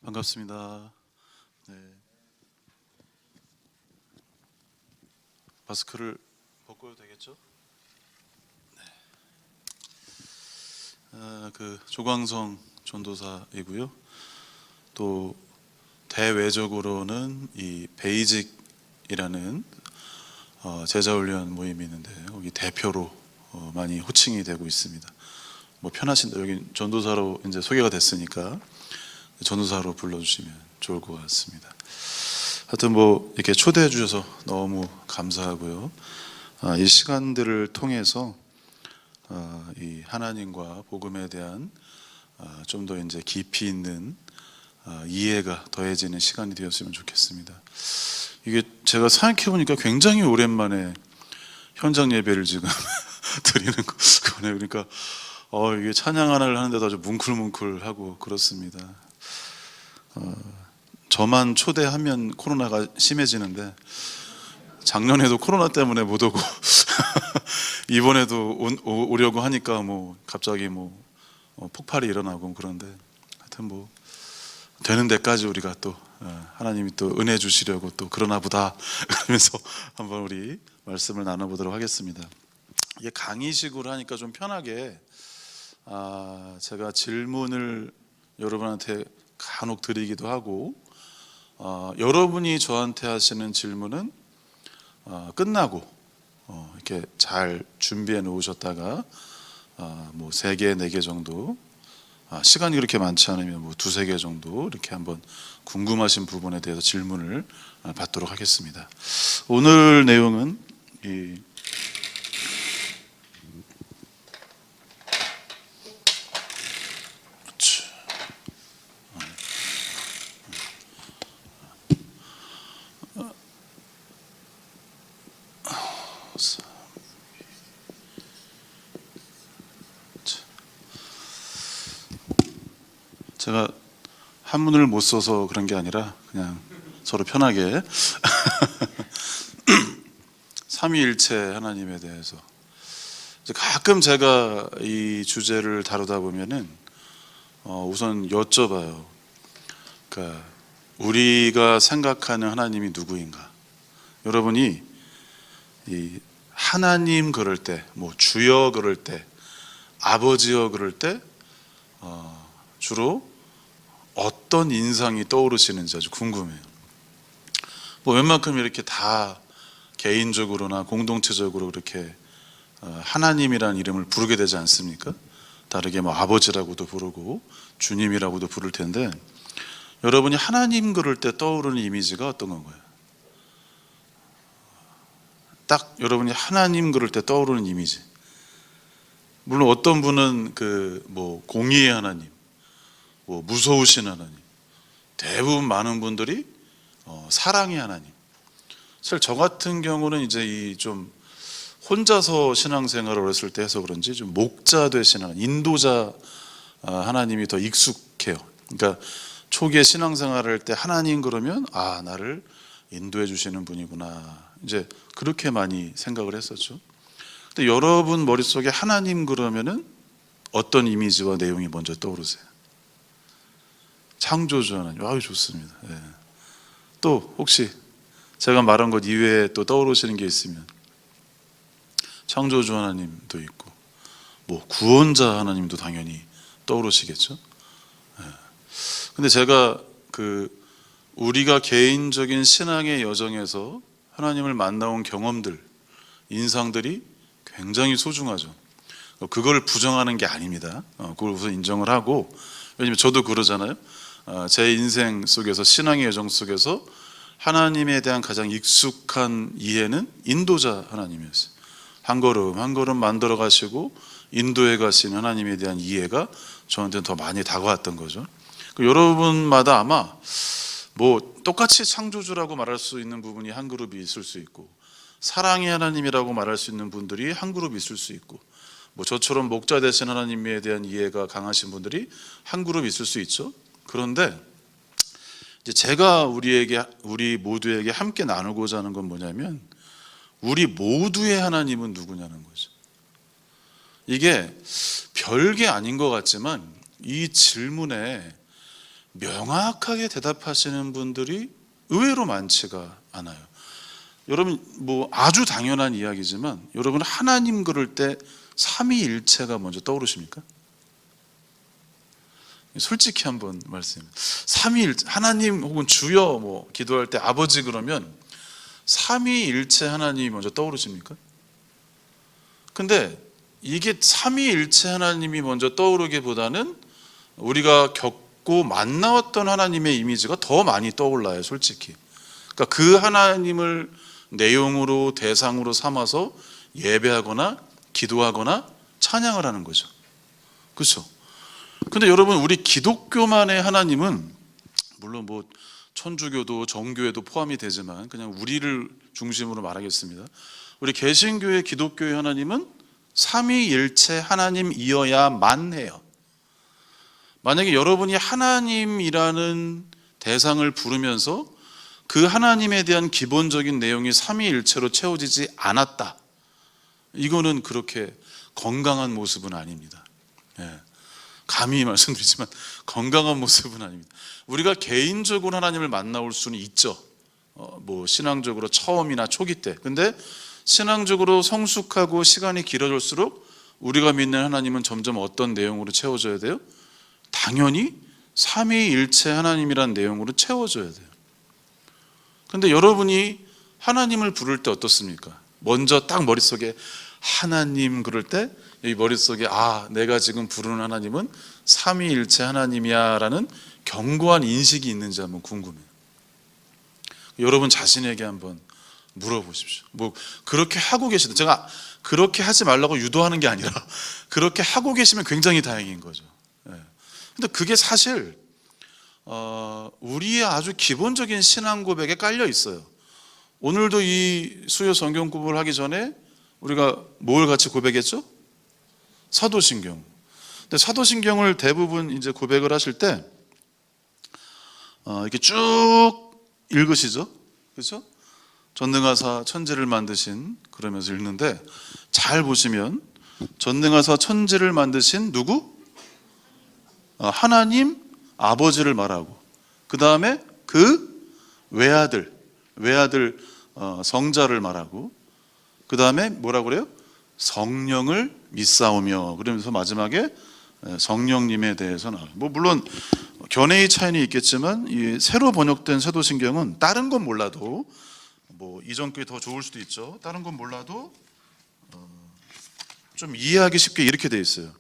반갑습니다. 네. 마스크를 벗고도 되겠죠? 조광성 전도사이고요. 또 대외적으로는 이 베이직이라는 제자훈련 모임이 있는데 거기 대표로 많이 호칭이 되고 있습니다. 뭐 편하신데 여기 전도사로 이제 소개가 됐으니까 전도사로 불러주시면 좋을 것 같습니다. 하여튼 뭐 이렇게 초대해 주셔서 너무 감사하고요. 이 시간들을 통해서 이 하나님과 복음에 대한 좀 더 이제 깊이 있는 이해가 더해지는 시간이 되었으면 좋겠습니다. 이게 제가 생각해 보니까 굉장히 오랜만에 현장 예배를 지금 드리는 거네요. 그러니까 이게 찬양 하나를 하는데도 아주 뭉클뭉클하고 그렇습니다. 저만 초대하면 코로나가 심해지는데 작년에도 코로나 때문에 못 오고 이번에도 오려고 하니까 뭐 갑자기 폭발이 일어나고 그런데 하여튼 뭐 되는 데까지 우리가 또 하나님이 또 은혜 주시려고 또 그러나 보다 그러면서 한번 우리 말씀을 나눠보도록 하겠습니다. 이게 강의식으로 하니까 좀 편하게 제가 질문을 여러분한테 간혹 드리기도 하고 여러분이 저한테 하시는 질문은 끝나고 이렇게 잘 준비해 놓으셨다가 뭐 3개, 4개 정도 시간이 그렇게 많지 않으면 뭐 2-3개 정도 이렇게 한번 궁금하신 부분에 대해서 질문을 받도록 하겠습니다. 오늘 내용은 제가 한문을 못 써서 그런 게 아니라 그냥 서로 편하게 삼위일체 하나님에 대해서 가끔 제가 이 주제를 다루다 보면은 우선 여쭤봐요. 그러니까 우리가 생각하는 하나님이 누구인가? 여러분이 이 하나님 그럴 때, 뭐 주여 그럴 때, 아버지여 그럴 때 주로 어떤 인상이 떠오르시는지 아주 궁금해요. 뭐 웬만큼 이렇게 다 개인적으로나 공동체적으로 그렇게 하나님이라는 이름을 부르게 되지 않습니까? 다르게 뭐 아버지라고도 부르고 주님이라고도 부를 텐데 여러분이 하나님 그럴 때 떠오르는 이미지가 어떤 건가요? 딱 여러분이 하나님 그럴 때 떠오르는 이미지. 물론 어떤 분은 뭐 공의의 하나님, 뭐 무서우신 하나님, 대부분 많은 분들이 사랑의 하나님. 사실 저 같은 경우는 이제 이 좀 혼자서 신앙생활을 했을 때 해서 그런지 좀 목자 되신 하나님, 인도자 하나님이 더 익숙해요. 그러니까 초기에 신앙생활을 할 때 하나님 그러면 나를 인도해 주시는 분이구나. 이제 그렇게 많이 생각을 했었죠. 근데 여러분 머릿속에 하나님 그러면은 어떤 이미지와 내용이 먼저 떠오르세요? 창조주 하나님. 아유 좋습니다. 네. 또 혹시 제가 말한 것 이외에 또 떠오르시는 게 있으면 창조주 하나님도 있고 뭐 구원자 하나님도 당연히 떠오르시겠죠. 네. 근데 제가 우리가 개인적인 신앙의 여정에서 하나님을 만나온 경험들, 인상들이 굉장히 소중하죠. 그걸 부정하는 게 아닙니다. 그걸 우선 인정을 하고, 왜냐면 저도 그러잖아요. 제 인생 속에서, 신앙의 여정 속에서 하나님에 대한 가장 익숙한 이해는 인도자 하나님이었어요. 한 걸음 한 걸음 만들어 가시고 인도해 가시는 하나님에 대한 이해가 저한테는 더 많이 다가왔던 거죠. 여러분마다 아마 뭐 똑같이 창조주라고 말할 수 있는 부분이 한 그룹이 있을 수 있고, 사랑의 하나님이라고 말할 수 있는 분들이 한 그룹 있을 수 있고, 뭐 저처럼 목자 되신 하나님에 대한 이해가 강하신 분들이 한 그룹 있을 수 있죠. 그런데 이제 제가 우리 모두에게 함께 나누고자 하는 건 뭐냐면, 우리 모두의 하나님은 누구냐는 거죠. 이게 별게 아닌 것 같지만 이 질문에 명확하게 대답하시는 분들이 의외로 많지가 않아요. 여러분 뭐 아주 당연한 이야기지만 여러분 하나님 그럴 때 삼위일체가 먼저 떠오르십니까? 솔직히 한번 말씀드립니다. 삼위일체 하나님 혹은 주여 뭐 기도할 때 아버지 그러면 삼위일체 하나님이 먼저 떠오르십니까? 근데 이게 삼위일체 하나님이 먼저 떠오르기보다는 우리가 겪고 만나왔던 하나님의 이미지가 더 많이 떠올라요, 솔직히. 그러니까 그 하나님을 내용으로 대상으로 삼아서 예배하거나 기도하거나 찬양을 하는 거죠. 그렇죠? 근데 여러분 우리 기독교만의 하나님은 물론 뭐 천주교도 정교회도 포함이 되지만 그냥 우리를 중심으로 말하겠습니다. 우리 개신교의 기독교의 하나님은 삼위일체 하나님이어야만 해요. 만약에 여러분이 하나님이라는 대상을 부르면서 그 하나님에 대한 기본적인 내용이 삼위일체로 채워지지 않았다, 이거는 그렇게 건강한 모습은 아닙니다. 감히 말씀드리지만 건강한 모습은 아닙니다. 우리가 개인적으로 하나님을 만나올 수는 있죠. 뭐 신앙적으로 처음이나 초기 때. 근데 신앙적으로 성숙하고 시간이 길어질수록 우리가 믿는 하나님은 점점 어떤 내용으로 채워져야 돼요? 당연히 삼위일체 하나님이라는 내용으로 채워져야 돼요. 근데 여러분이 하나님을 부를 때 어떻습니까? 먼저 딱 머릿속에 하나님 그럴 때 이 머릿속에 내가 지금 부르는 하나님은 삼위일체 하나님이야 라는 견고한 인식이 있는지 한번 궁금해요. 여러분 자신에게 한번 물어보십시오. 뭐 그렇게 하고 계시다, 제가 그렇게 하지 말라고 유도하는 게 아니라 그렇게 하고 계시면 굉장히 다행인 거죠. 근데 그게 사실 우리의 아주 기본적인 신앙 고백에 깔려 있어요. 오늘도 이 수요 성경 공부를 하기 전에 우리가 뭘 같이 고백했죠? 사도신경. 근데 사도신경을 대부분 이제 고백을 하실 때 이렇게 쭉 읽으시죠, 그렇죠? 전능하사 천지를 만드신 그러면서 읽는데 잘 보시면 전능하사 천지를 만드신 누구? 하나님 아버지를 말하고 그 다음에 그 외아들 성자를 말하고 그 다음에 뭐라고 그래요? 성령을 믿사오며 그러면서 마지막에 성령님에 대해서 나와요. 뭐 물론 견해의 차이는 있겠지만 이 새로 번역된 사도신경은 다른 건 몰라도 뭐 이전 게 더 좋을 수도 있죠. 다른 건 몰라도 좀 이해하기 쉽게 이렇게 돼 있어요.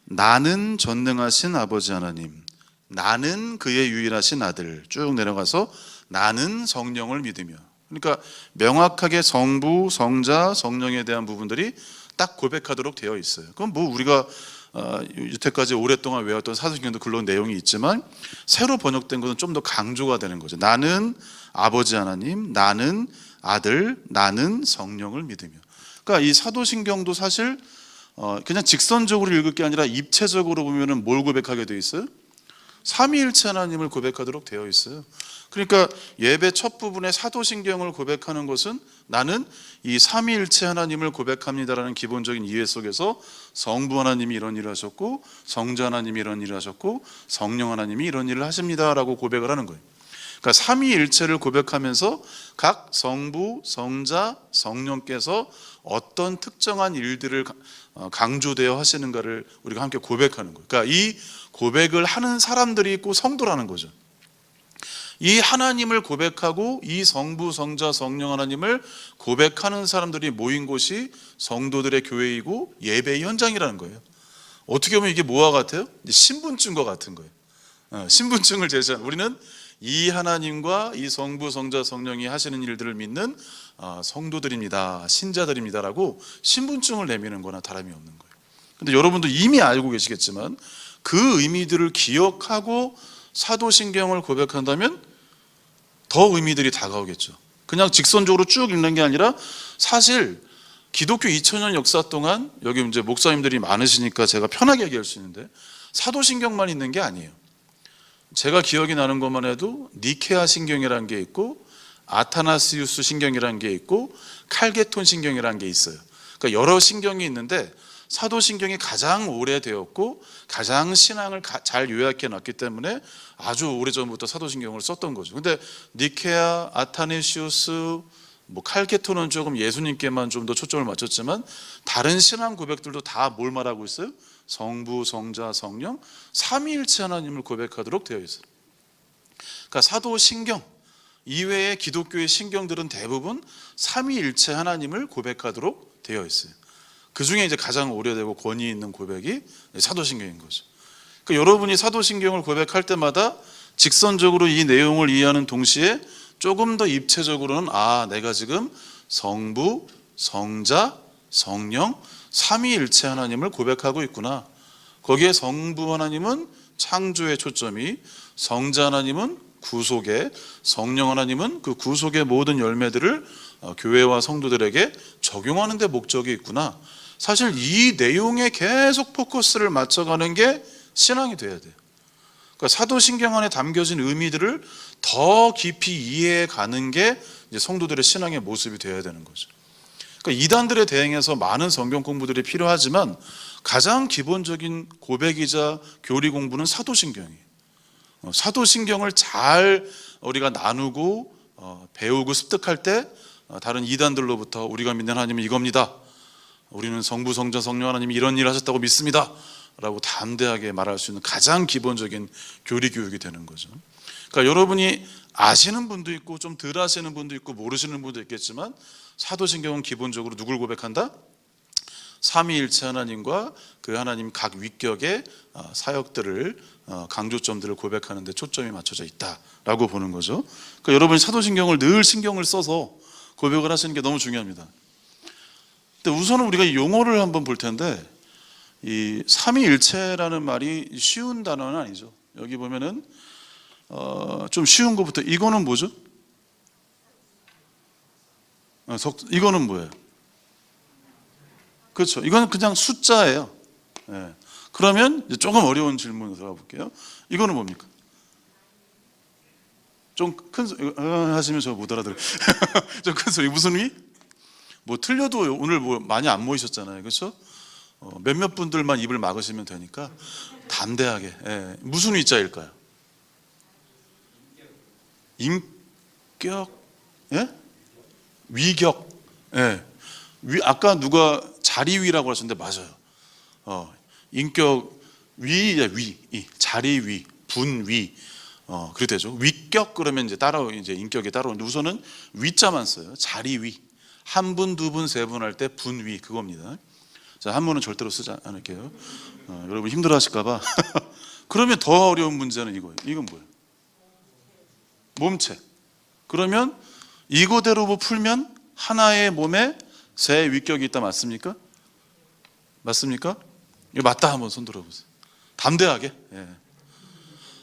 나는 전능하신 아버지 하나님, 나는 그의 유일하신 아들, 쭉 내려가서 나는 성령을 믿으며. 그러니까 명확하게 성부, 성자, 성령에 대한 부분들이 딱 고백하도록 되어 있어요. 그건 뭐 우리가 여태까지 오랫동안 외웠던 사도신경도 그런 내용이 있지만 새로 번역된 것은 좀 더 강조가 되는 거죠. 나는 아버지 하나님, 나는 아들, 나는 성령을 믿으며. 그러니까 이 사도신경도 사실 그냥 직선적으로 읽을 게 아니라 입체적으로 보면은 뭘 고백하게 되어 있어요? 삼위일체 하나님을 고백하도록 되어 있어요. 그러니까 예배 첫 부분에 사도신경을 고백하는 것은 나는 이 삼위일체 하나님을 고백합니다라는 기본적인 이해 속에서 성부 하나님이 이런 일을 하셨고 성자 하나님이 이런 일을 하셨고 성령 하나님이 이런 일을 하십니다라고 고백을 하는 거예요. 그러니까 삼위일체를 고백하면서 각 성부, 성자, 성령께서 어떤 특정한 일들을 강조되어 하시는가를 우리가 함께 고백하는 거예요. 그러니까 이 고백을 하는 사람들이 있고 성도라는 거죠. 이 하나님을 고백하고 이 성부, 성자, 성령 하나님을 고백하는 사람들이 모인 곳이 성도들의 교회이고 예배의 현장이라는 거예요. 어떻게 보면 이게 뭐와 같아요? 신분증과 같은 거예요. 신분증을 제시하는, 우리는 이 하나님과 이 성부, 성자, 성령이 하시는 일들을 믿는 성도들입니다, 신자들입니다라고 신분증을 내미는 거나 다름이 없는 거예요. 근데 여러분도 이미 알고 계시겠지만 그 의미들을 기억하고 사도신경을 고백한다면 더 의미들이 다가오겠죠. 그냥 직선적으로 쭉 읽는 게 아니라 사실 기독교 2000년 역사 동안 여기 이제 목사님들이 많으시니까 제가 편하게 얘기할 수 있는데 사도신경만 있는 게 아니에요. 제가 기억이 나는 것만 해도 니케아 신경이라는 게 있고 아타나시우스 신경이라는 게 있고 칼게톤 신경이라는 게 있어요. 그러니까 여러 신경이 있는데 사도신경이 가장 오래되었고 가장 신앙을 잘 요약해 놨기 때문에 아주 오래전부터 사도신경을 썼던 거죠. 근데 니케아, 아타네시우스, 칼케토는 조금 예수님께만 좀 더 초점을 맞췄지만 다른 신앙 고백들도 다 뭘 말하고 있어요? 성부, 성자, 성령, 삼위일체 하나님을 고백하도록 되어 있어요. 그러니까 사도신경 이외의 기독교의 신경들은 대부분 삼위일체 하나님을 고백하도록 되어 있어요. 그 중에 이제 가장 오래되고 권위 있는 고백이 사도신경인 거죠. 그러니까 여러분이 사도신경을 고백할 때마다 직선적으로 이 내용을 이해하는 동시에 조금 더 입체적으로는 내가 지금 성부, 성자, 성령, 삼위일체 하나님을 고백하고 있구나. 거기에 성부 하나님은 창조의 초점이, 성자 하나님은 구속에, 성령 하나님은 그 구속의 모든 열매들을 교회와 성도들에게 적용하는 데 목적이 있구나. 사실 이 내용에 계속 포커스를 맞춰가는 게 신앙이 돼야 돼요. 그러니까 사도신경 안에 담겨진 의미들을 더 깊이 이해해 가는 게 이제 성도들의 신앙의 모습이 되어야 되는 거죠. 그러니까 이단들에 대응해서 많은 성경 공부들이 필요하지만 가장 기본적인 고백이자 교리 공부는 사도신경이에요. 사도신경을 잘 우리가 나누고 배우고 습득할 때 다른 이단들로부터 우리가 믿는 하나님은 이겁니다. 우리는 성부, 성자, 성령 하나님이 이런 일을 하셨다고 믿습니다. 라고 담대하게 말할 수 있는 가장 기본적인 교리 교육이 되는 거죠. 그러니까 여러분이 아시는 분도 있고 좀 덜 아시는 분도 있고 모르시는 분도 있겠지만 사도신경은 기본적으로 누굴 고백한다? 삼위일체 하나님과 그 하나님 각 위격의 사역들을 강조점들을 고백하는 데 초점이 맞춰져 있다라고 보는 거죠. 그러니까 여러분이 사도신경을 늘 신경을 써서 고백을 하시는 게 너무 중요합니다. 근데 우선은 우리가 이 용어를 한번 볼 텐데 이 삼위일체라는 말이 쉬운 단어는 아니죠. 여기 보면은 좀 쉬운 것부터 이거는 뭐죠? 이거는 뭐예요? 그렇죠. 이거는 그냥 숫자예요. 네. 그러면 이제 조금 어려운 질문으로 들어가 볼게요. 이거는 뭡니까? 좀 큰 소리 하시면 저 못 알아들어요. 좀 큰 소리. 무슨 위? 틀려도 오늘 많이 안 모이셨잖아요. 그렇죠? 몇몇 분들만 입을 막으시면 되니까 담대하게. 예. 무슨 위자일까요? 인격? 예? 위격. 예. 아까 누가 자리위라고 하셨는데 맞아요. 인격 위, 자리 위, 분위. 그렇게 되죠. 위격 그러면 이제 이제 인격이 따라오는데 우선은 위자만 써요. 자리 위. 한 분, 두 분, 세 분 할 때 분위 그겁니다. 자, 한 분은 절대로 쓰지 않을게요. 여러분 힘들어 하실까봐. 그러면 더 어려운 문제는 이거예요. 이건 뭐예요? 몸체. 그러면 이거대로 풀면 하나의 몸에 세 위격이 있다 맞습니까? 맞습니까? 이거 맞다 한번 손 들어보세요. 담대하게. 예.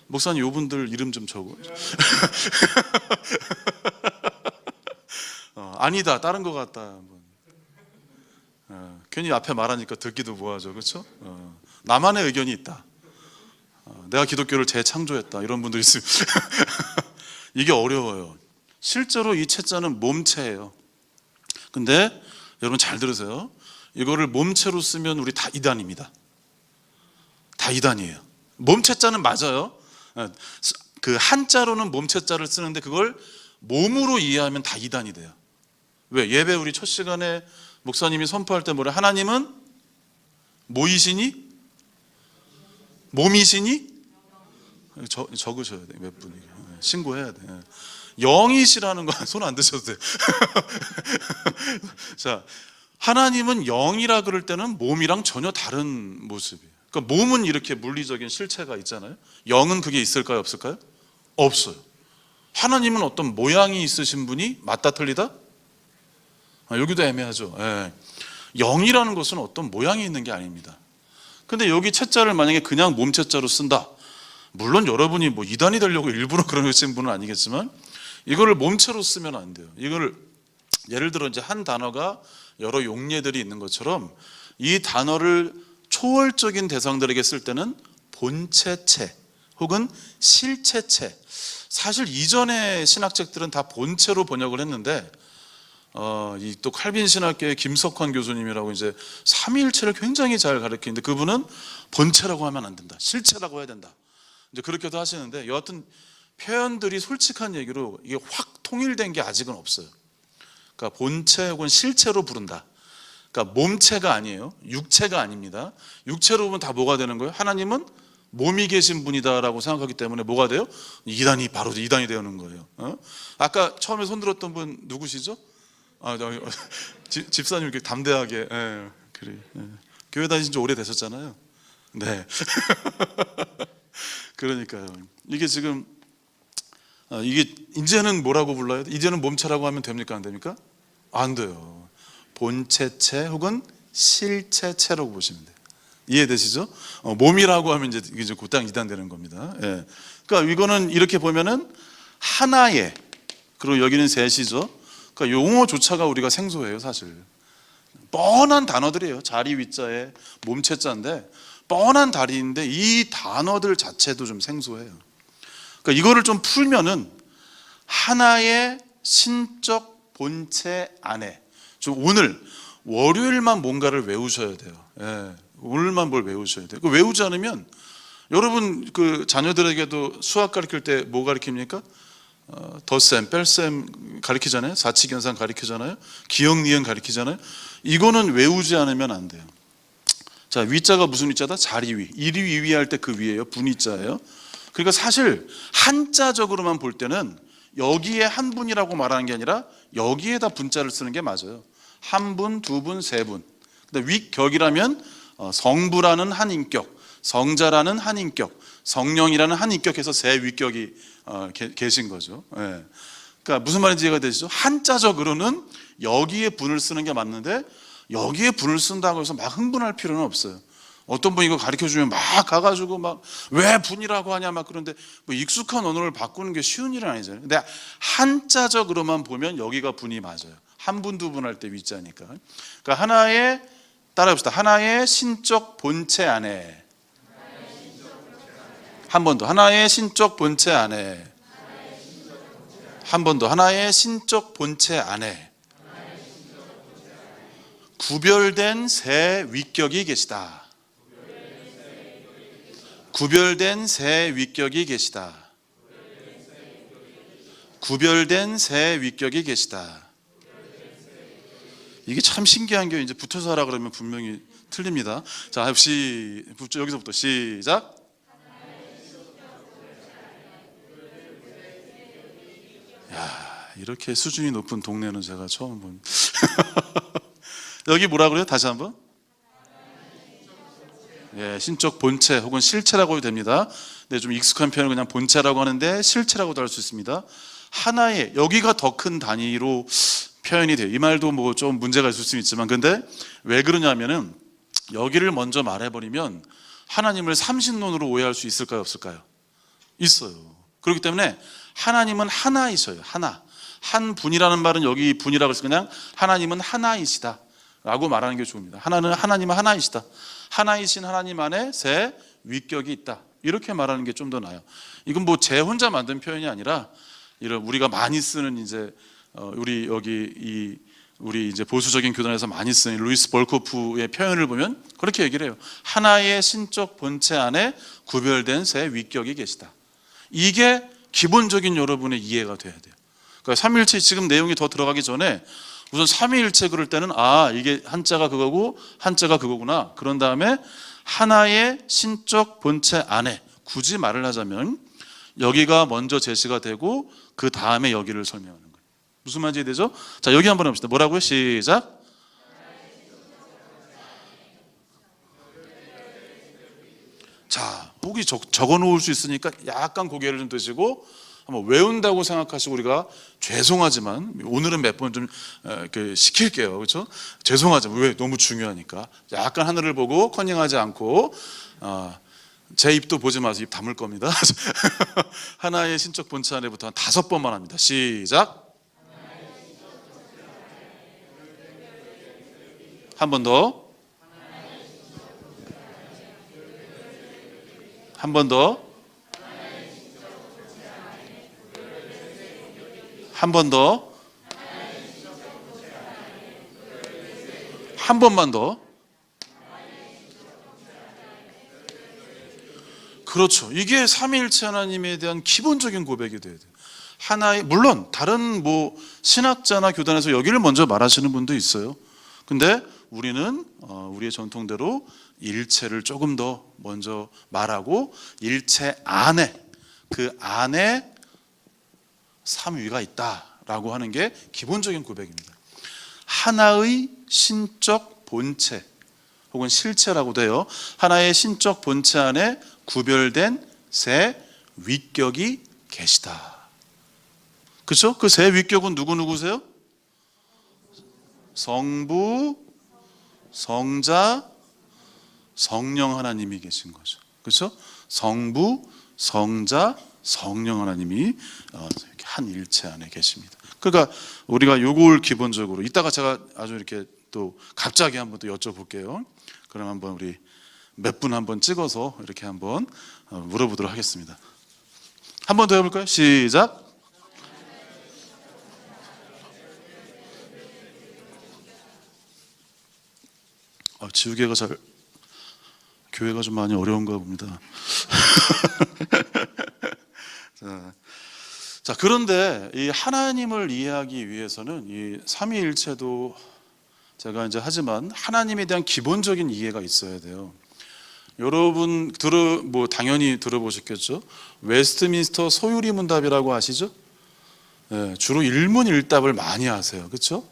목사님 이분들 이름 좀 적어. 아니다 다른 것 같다. 괜히 앞에 말하니까 듣기도 뭐하죠, 그렇죠? 나만의 의견이 있다. 내가 기독교를 재창조했다. 이런 분들 있으면 이게 어려워요. 실제로 이 채자는 몸체예요. 근데 여러분 잘 들으세요. 이거를 몸체로 쓰면 우리 다 이단입니다. 다 이단이에요. 몸체자는 맞아요. 그 한자로는 몸체자를 쓰는데 그걸 몸으로 이해하면 다 이단이 돼요. 왜? 예배 우리 첫 시간에 목사님이 선포할 때 뭐래? 하나님은 뭐이시니? 몸이시니? 적으셔야 돼요. 몇 분이 신고해야 돼. 영이시라는 거 손 안 드셔도 돼요. 자, 하나님은 영이라 그럴 때는 몸이랑 전혀 다른 모습이에요. 그러니까 몸은 이렇게 물리적인 실체가 있잖아요. 영은 그게 있을까요? 없을까요? 없어요. 하나님은 어떤 모양이 있으신 분이 맞다 틀리다? 여기도 애매하죠. 예. 영이라는 것은 어떤 모양이 있는 게 아닙니다. 근데 여기 채자를 만약에 그냥 몸채자로 쓴다. 물론 여러분이 이단이 되려고 일부러 그러신 분은 아니겠지만 이거를 몸체로 쓰면 안 돼요. 이거를 예를 들어 이제 한 단어가 여러 용례들이 있는 것처럼 이 단어를 초월적인 대상들에게 쓸 때는 본체체 혹은 실체체. 사실 이전의 신학책들은 다 본체로 번역을 했는데 이 또 칼빈 신학계의 김석환 교수님이라고 이제 삼위일체를 굉장히 잘 가르치는데 그분은 본체라고 하면 안 된다, 실체라고 해야 된다, 이제 그렇게도 하시는데 여하튼 표현들이 솔직한 얘기로 이게 확 통일된 게 아직은 없어요. 그러니까 본체 혹은 실체로 부른다. 그러니까 몸체가 아니에요. 육체가 아닙니다. 육체로 보면 다 뭐가 되는 거예요? 하나님은 몸이 계신 분이다라고 생각하기 때문에 뭐가 돼요? 이단이 바로 이단이 되는 거예요. 아까 처음에 손들었던 분 누구시죠? 집사님 이렇게 담대하게, 그래. 교회 다니신 지 오래되셨잖아요. 네. 그러니까요. 이게 지금 이게 이제는 뭐라고 불러야 돼? 이제는 몸체라고 하면 됩니까? 안 됩니까? 안 돼요. 본체체 혹은 실체체라고 보시면 돼요. 이해되시죠? 몸이라고 하면 이제 곧장 이단되는 겁니다. 예. 그러니까 이거는 이렇게 보면은 하나의, 그리고 여기는 셋이죠. 그러니까 용어조차가 우리가 생소해요, 사실. 뻔한 단어들이에요. 자리 위자에 몸체자인데 뻔한 다리인데 이 단어들 자체도 좀 생소해요. 그러니까 이거를 좀 풀면은 하나의 신적 본체 안에, 좀 오늘 월요일만 뭔가를 외우셔야 돼요. 예, 오늘만 뭘 외우셔야 돼요. 외우지 않으면 여러분 그 자녀들에게도 수학 가르칠 때 뭐 가르칩니까? 덧셈, 뺄셈 가르치잖아요. 사치견산 가르치잖아요. 기억, 니은 가르치잖아요. 이거는 외우지 않으면 안 돼요. 자, 위자가 무슨 위자다? 자리 위. 일위, 위위 할 때 그 위예요. 분위자예요. 그러니까 사실 한자적으로만 볼 때는 여기에 한 분이라고 말하는 게 아니라 여기에다 분자를 쓰는 게 맞아요. 한 분, 두 분, 세 분. 근데 위격이라면 성부라는 한 인격, 성자라는 한 인격, 성령이라는 한 인격에서 세 위격이 계신 거죠. 예. 그러니까 무슨 말인지 이해가 되시죠? 한자적으로는 여기에 분을 쓰는 게 맞는데 여기에 분을 쓴다고 해서 막 흥분할 필요는 없어요. 어떤 분이 이거 가르쳐주면 막 가가지고 막 왜 분이라고 하냐 막 그런데 뭐 익숙한 언어를 바꾸는 게 쉬운 일은 아니잖아요. 근데 한자적으로만 보면 여기가 분이 맞아요. 한 분, 두 분 할 때 위자니까. 그러니까 하나의, 따라해봅시다. 하나의 신적 본체 안에, 한 번 더, 하나의 신적 본체 안에, 한 번 더, 하나의 신적 본체 안에 구별된 세 위격이 계시다. 구별된 세 위격이 계시다. 구별된 세 위격이 계시다. 이게 참 신기한 게 이제 붙여서 하라 그러면 분명히 틀립니다. 자, 여기서부터 시작. 야, 이렇게 수준이 높은 동네는 제가 처음 본. 여기 뭐라 그래요? 다시 한번. 예, 신적 본체 혹은 실체라고 해도 됩니다. 네, 좀 익숙한 표현은 그냥 본체라고 하는데 실체라고도 할 수 있습니다. 하나의, 여기가 더 큰 단위로 표현이 돼요. 이 말도 뭐 좀 문제가 있을 수 있지만, 근데 왜 그러냐면은 여기를 먼저 말해버리면 하나님을 삼신론으로 오해할 수 있을까요, 없을까요? 있어요. 그렇기 때문에 하나님은 하나이셔요. 하나. 한 분이라는 말은 여기 분이라고 해서 그냥 하나님은 하나이시다 라고 말하는 게 좋습니다. 하나님은 하나이시다. 하나이신 하나님 안에 세 위격이 있다. 이렇게 말하는 게 좀 더 나아요. 이건 뭐 제 혼자 만든 표현이 아니라 이런 우리가 많이 쓰는 이제 우리 이제 보수적인 교단에서 많이 쓰는 루이스 벌코프의 표현을 보면 그렇게 얘기를 해요. 하나의 신적 본체 안에 구별된 세 위격이 계시다. 이게 기본적인 여러분의 이해가 돼야 돼요. 그러니까 삼위일체 지금 내용이 더 들어가기 전에 우선 삼위일체 그럴 때는 이게 한자가 그거고 한자가 그거구나. 그런 다음에 하나의 신적 본체 안에, 굳이 말을 하자면 여기가 먼저 제시가 되고 그 다음에 여기를 설명하는 거예요. 무슨 말인지 되죠? 자, 여기 한번 해봅시다. 뭐라고요? 시작. 자, 혹이 적어 놓을 수 있으니까 약간 고개를 좀 드시고 한번 외운다고 생각하시고, 우리가 죄송하지만 오늘은 몇 번 좀 시킬게요. 그렇죠? 죄송하지만 왜? 너무 중요하니까 약간 하늘을 보고 커닝하지 않고, 제 입도 보지 마세요. 입 다물 겁니다. 하나의 신적 본체 안에부터 한 5번만 합니다. 시작. 한 번 더. 한 번 더. 한 번 더. 한 번만 더. 그렇죠. 이게 삼위일체 하나님에 대한 기본적인 고백이 돼야 돼요. 하나의, 물론 다른 뭐 신학자나 교단에서 여기를 먼저 말하시는 분도 있어요. 근데 우리는 우리의 전통대로 일체를 조금 더 먼저 말하고, 일체 안에, 그 안에 삼위가 있다라고 하는 게 기본적인 고백입니다. 하나의 신적 본체 혹은 실체라고 돼요. 하나의 신적 본체 안에 구별된 세 위격이 계시다. 그렇죠? 그 세 위격은 누구세요? 성부, 성자, 성령 하나님이 계신 거죠. 그렇죠? 성부, 성자, 성령 하나님이 한 일체 안에 계십니다. 그러니까 우리가 요걸 기본적으로, 이따가 제가 아주 이렇게 또 갑자기 한번 또 여쭤볼게요. 그럼 한번 우리 몇 분 한번 찍어서 이렇게 한번 물어보도록 하겠습니다. 한 번 더 해볼까요? 시작. 지우개가 교회가 좀 많이 어려운가 봅니다. 자, 그런데 이 하나님을 이해하기 위해서는 이 삼위일체도 제가 이제 하지만 하나님에 대한 기본적인 이해가 있어야 돼요. 여러분 당연히 들어보셨겠죠? 웨스트민스터 소유리 문답이라고 아시죠? 네, 주로 일문일답을 많이 하세요. 그렇죠?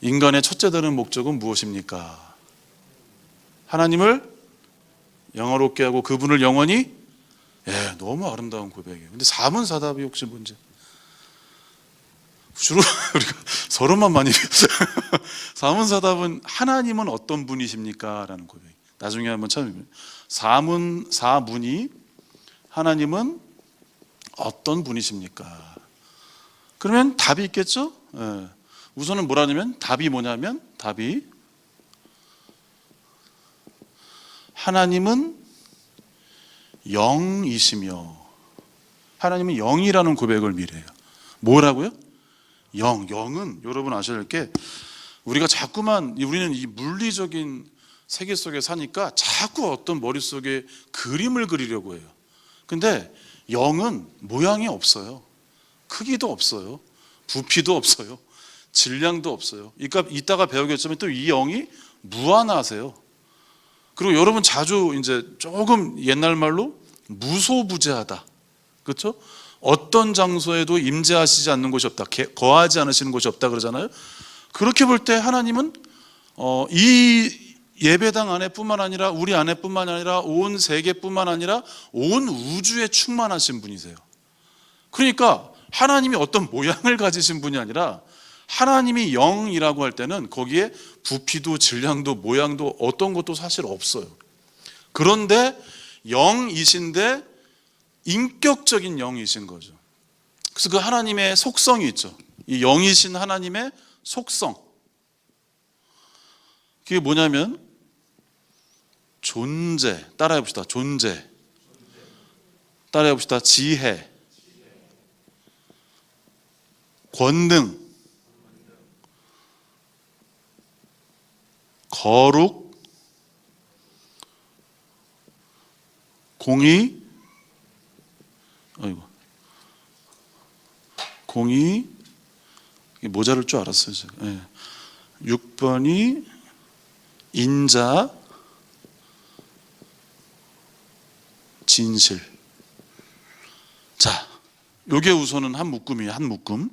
인간의 첫째 되는 목적은 무엇입니까? 하나님을 영화롭게 하고 그분을 영원히, 너무 아름다운 고백이에요. 근데 사문사답이 혹시 뭔지? 주로 우리가 서로만 많이 사문사답은 하나님은 어떤 분이십니까? 라는 고백. 나중에 한번 찾으면 사문이 하나님은 어떤 분이십니까? 그러면 답이 있겠죠? 우선은 뭐라냐면 답이 뭐냐면 답이 하나님은 영이시며, 하나님은 영이라는 고백을 미리 해요. 뭐라고요? 영은 여러분 아셔야 할 게, 우리가 자꾸만 우리는 이 물리적인 세계 속에 사니까 자꾸 어떤 머릿속에 그림을 그리려고 해요. 근데 영은 모양이 없어요. 크기도 없어요. 부피도 없어요. 질량도 없어요. 이따가 배우겠지만 또 이 영이 무한하세요. 그리고 여러분 자주 이제 조금 옛날 말로 무소부재하다. 그렇죠? 어떤 장소에도 임재하시지 않는 곳이 없다. 거하지 않으시는 곳이 없다 그러잖아요. 그렇게 볼 때 하나님은 이 예배당 안에뿐만 아니라 우리 안에뿐만 아니라 온 세계뿐만 아니라 온 우주에 충만하신 분이세요. 그러니까 하나님이 어떤 모양을 가지신 분이 아니라, 하나님이 영이라고 할 때는 거기에 부피도 질량도 모양도 어떤 것도 사실 없어요. 그런데 영이신데 인격적인 영이신 거죠. 그래서 그 하나님의 속성이 있죠. 이 영이신 하나님의 속성, 그게 뭐냐면 존재, 따라해 봅시다. 존재, 따라해 봅시다. 지혜, 권능, 거룩, 공의, 공의, 모자랄 줄 알았어요. 6번이 인자, 진실. 자, 요게 우선은 한 묶음이에요. 한 묶음.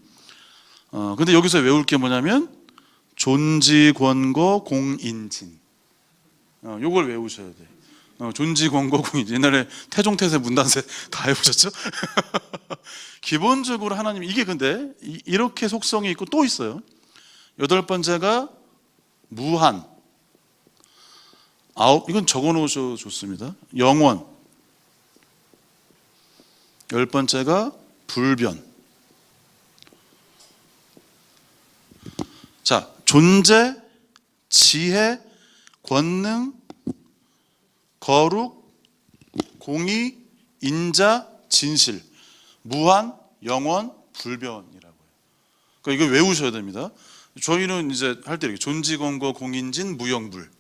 근데 여기서 외울 게 뭐냐면 존지, 권고, 공인진. 요걸 외우셔야 돼. 존지, 권고, 공인진. 옛날에 태종태세, 문단세 다 해보셨죠? 기본적으로 하나님, 이게 근데 이렇게 속성이 있고 또 있어요. 8번째가 무한. 이건 적어 놓으셔도 좋습니다. 영원. 10번째가 불변. 자, 존재, 지혜, 권능, 거룩, 공의, 인자, 진실, 무한, 영원, 불변이라고 해요. 그러니까 이거 외우셔야 됩니다. 저희는 이제 할 때 이렇게 존지권고 공인진 무형불.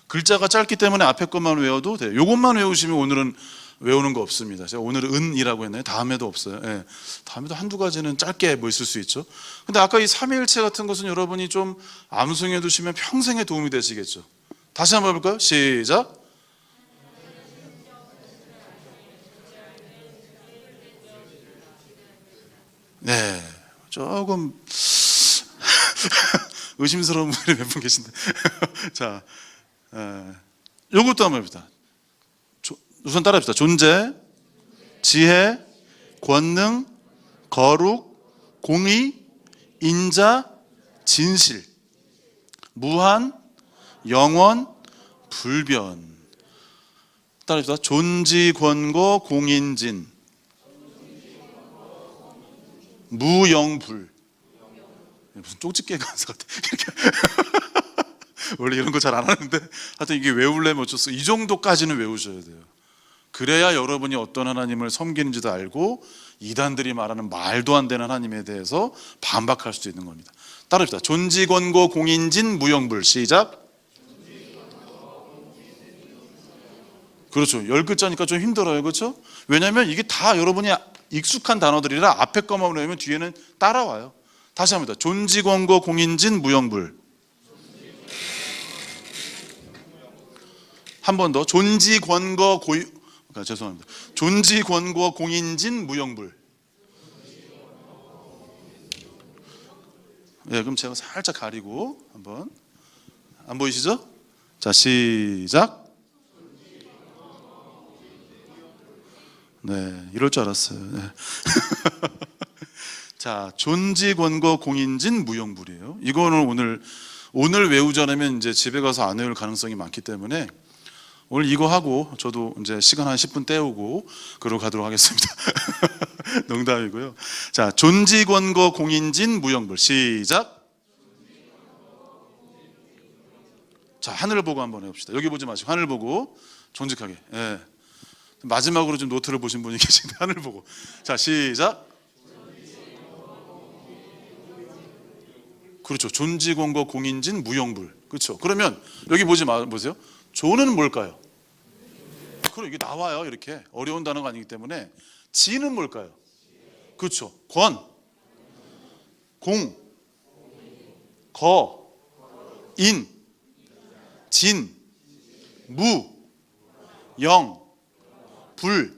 글자가 짧기 때문에 앞에 것만 외워도 돼요. 요것만 외우시면 오늘은 외우는 거 없습니다. 제가 오늘은 은이라고 했나요? 다음에도 없어요. 예. 다음에도 한두 가지는 짧게 뭐 있을 수 있죠. 근데 아까 이 삼위일체 같은 것은 여러분이 좀 암송해 두시면 평생에 도움이 되시겠죠. 다시 한번 해볼까요? 시작. 네, 조금 의심스러운 분들이 몇 분 계신데 자, 요것도 한번 해봅시다. 우선 따라합시다. 존재, 지혜, 권능, 거룩, 공의, 인자, 진실, 무한, 영원, 불변. 따라합시다. 존지, 권고, 공인진, 무영불. 무슨 쪽집게 강사 같아. 원래 이런 거 잘 안 하는데 하여튼 이게 외우려면 어쩌겠어. 이 정도까지는 외우셔야 돼요. 그래야 여러분이 어떤 하나님을 섬기는지도 알고 이단들이 말하는 말도 안 되는 하나님에 대해서 반박할 수 있는 겁니다. 따라합시다. 존지권고 공인진 무영불. 시작. 그렇죠. 10글자니까 좀 힘들어요. 그렇죠? 왜냐하면 이게 다 여러분이 익숙한 단어들이라 앞에 것만 외우면 뒤에는 따라와요. 다시 합니다. 존지권고 공인진 무영불. 한 번 더. 존지권고 죄송합니다. 존지권고 공인진 무영불. 네, 그럼 제가 살짝 가리고 한번. 안 보이시죠? 자, 시작. 네, 이럴 줄 알았어요. 네. 자, 존지권고 공인진 무영불이에요. 이거는 오늘 외우지 않으면 이제 집에 가서 안 외울 가능성이 많기 때문에 오늘 이거 하고 저도 이제 시간 한 10분 때우고 그러고 가도록 하겠습니다. 농담이고요. 자, 존지권고 공인진 무영불. 시작. 자, 하늘을 보고 한번 해봅시다. 여기 보지 마시고 하늘 보고 정직하게. 예. 마지막으로 좀 노트를 보신 분이 계신데 하늘 보고. 자, 시작. 그렇죠. 존지권고 공인진 무영불. 그렇죠. 그러면 여기 보세요. 조는 뭘까요? 그럼 이게 나와요. 이렇게 어려운 단어가 아니기 때문에. 지는 뭘까요? 그렇죠. 권, 공, 거, 인, 진, 무, 영, 불.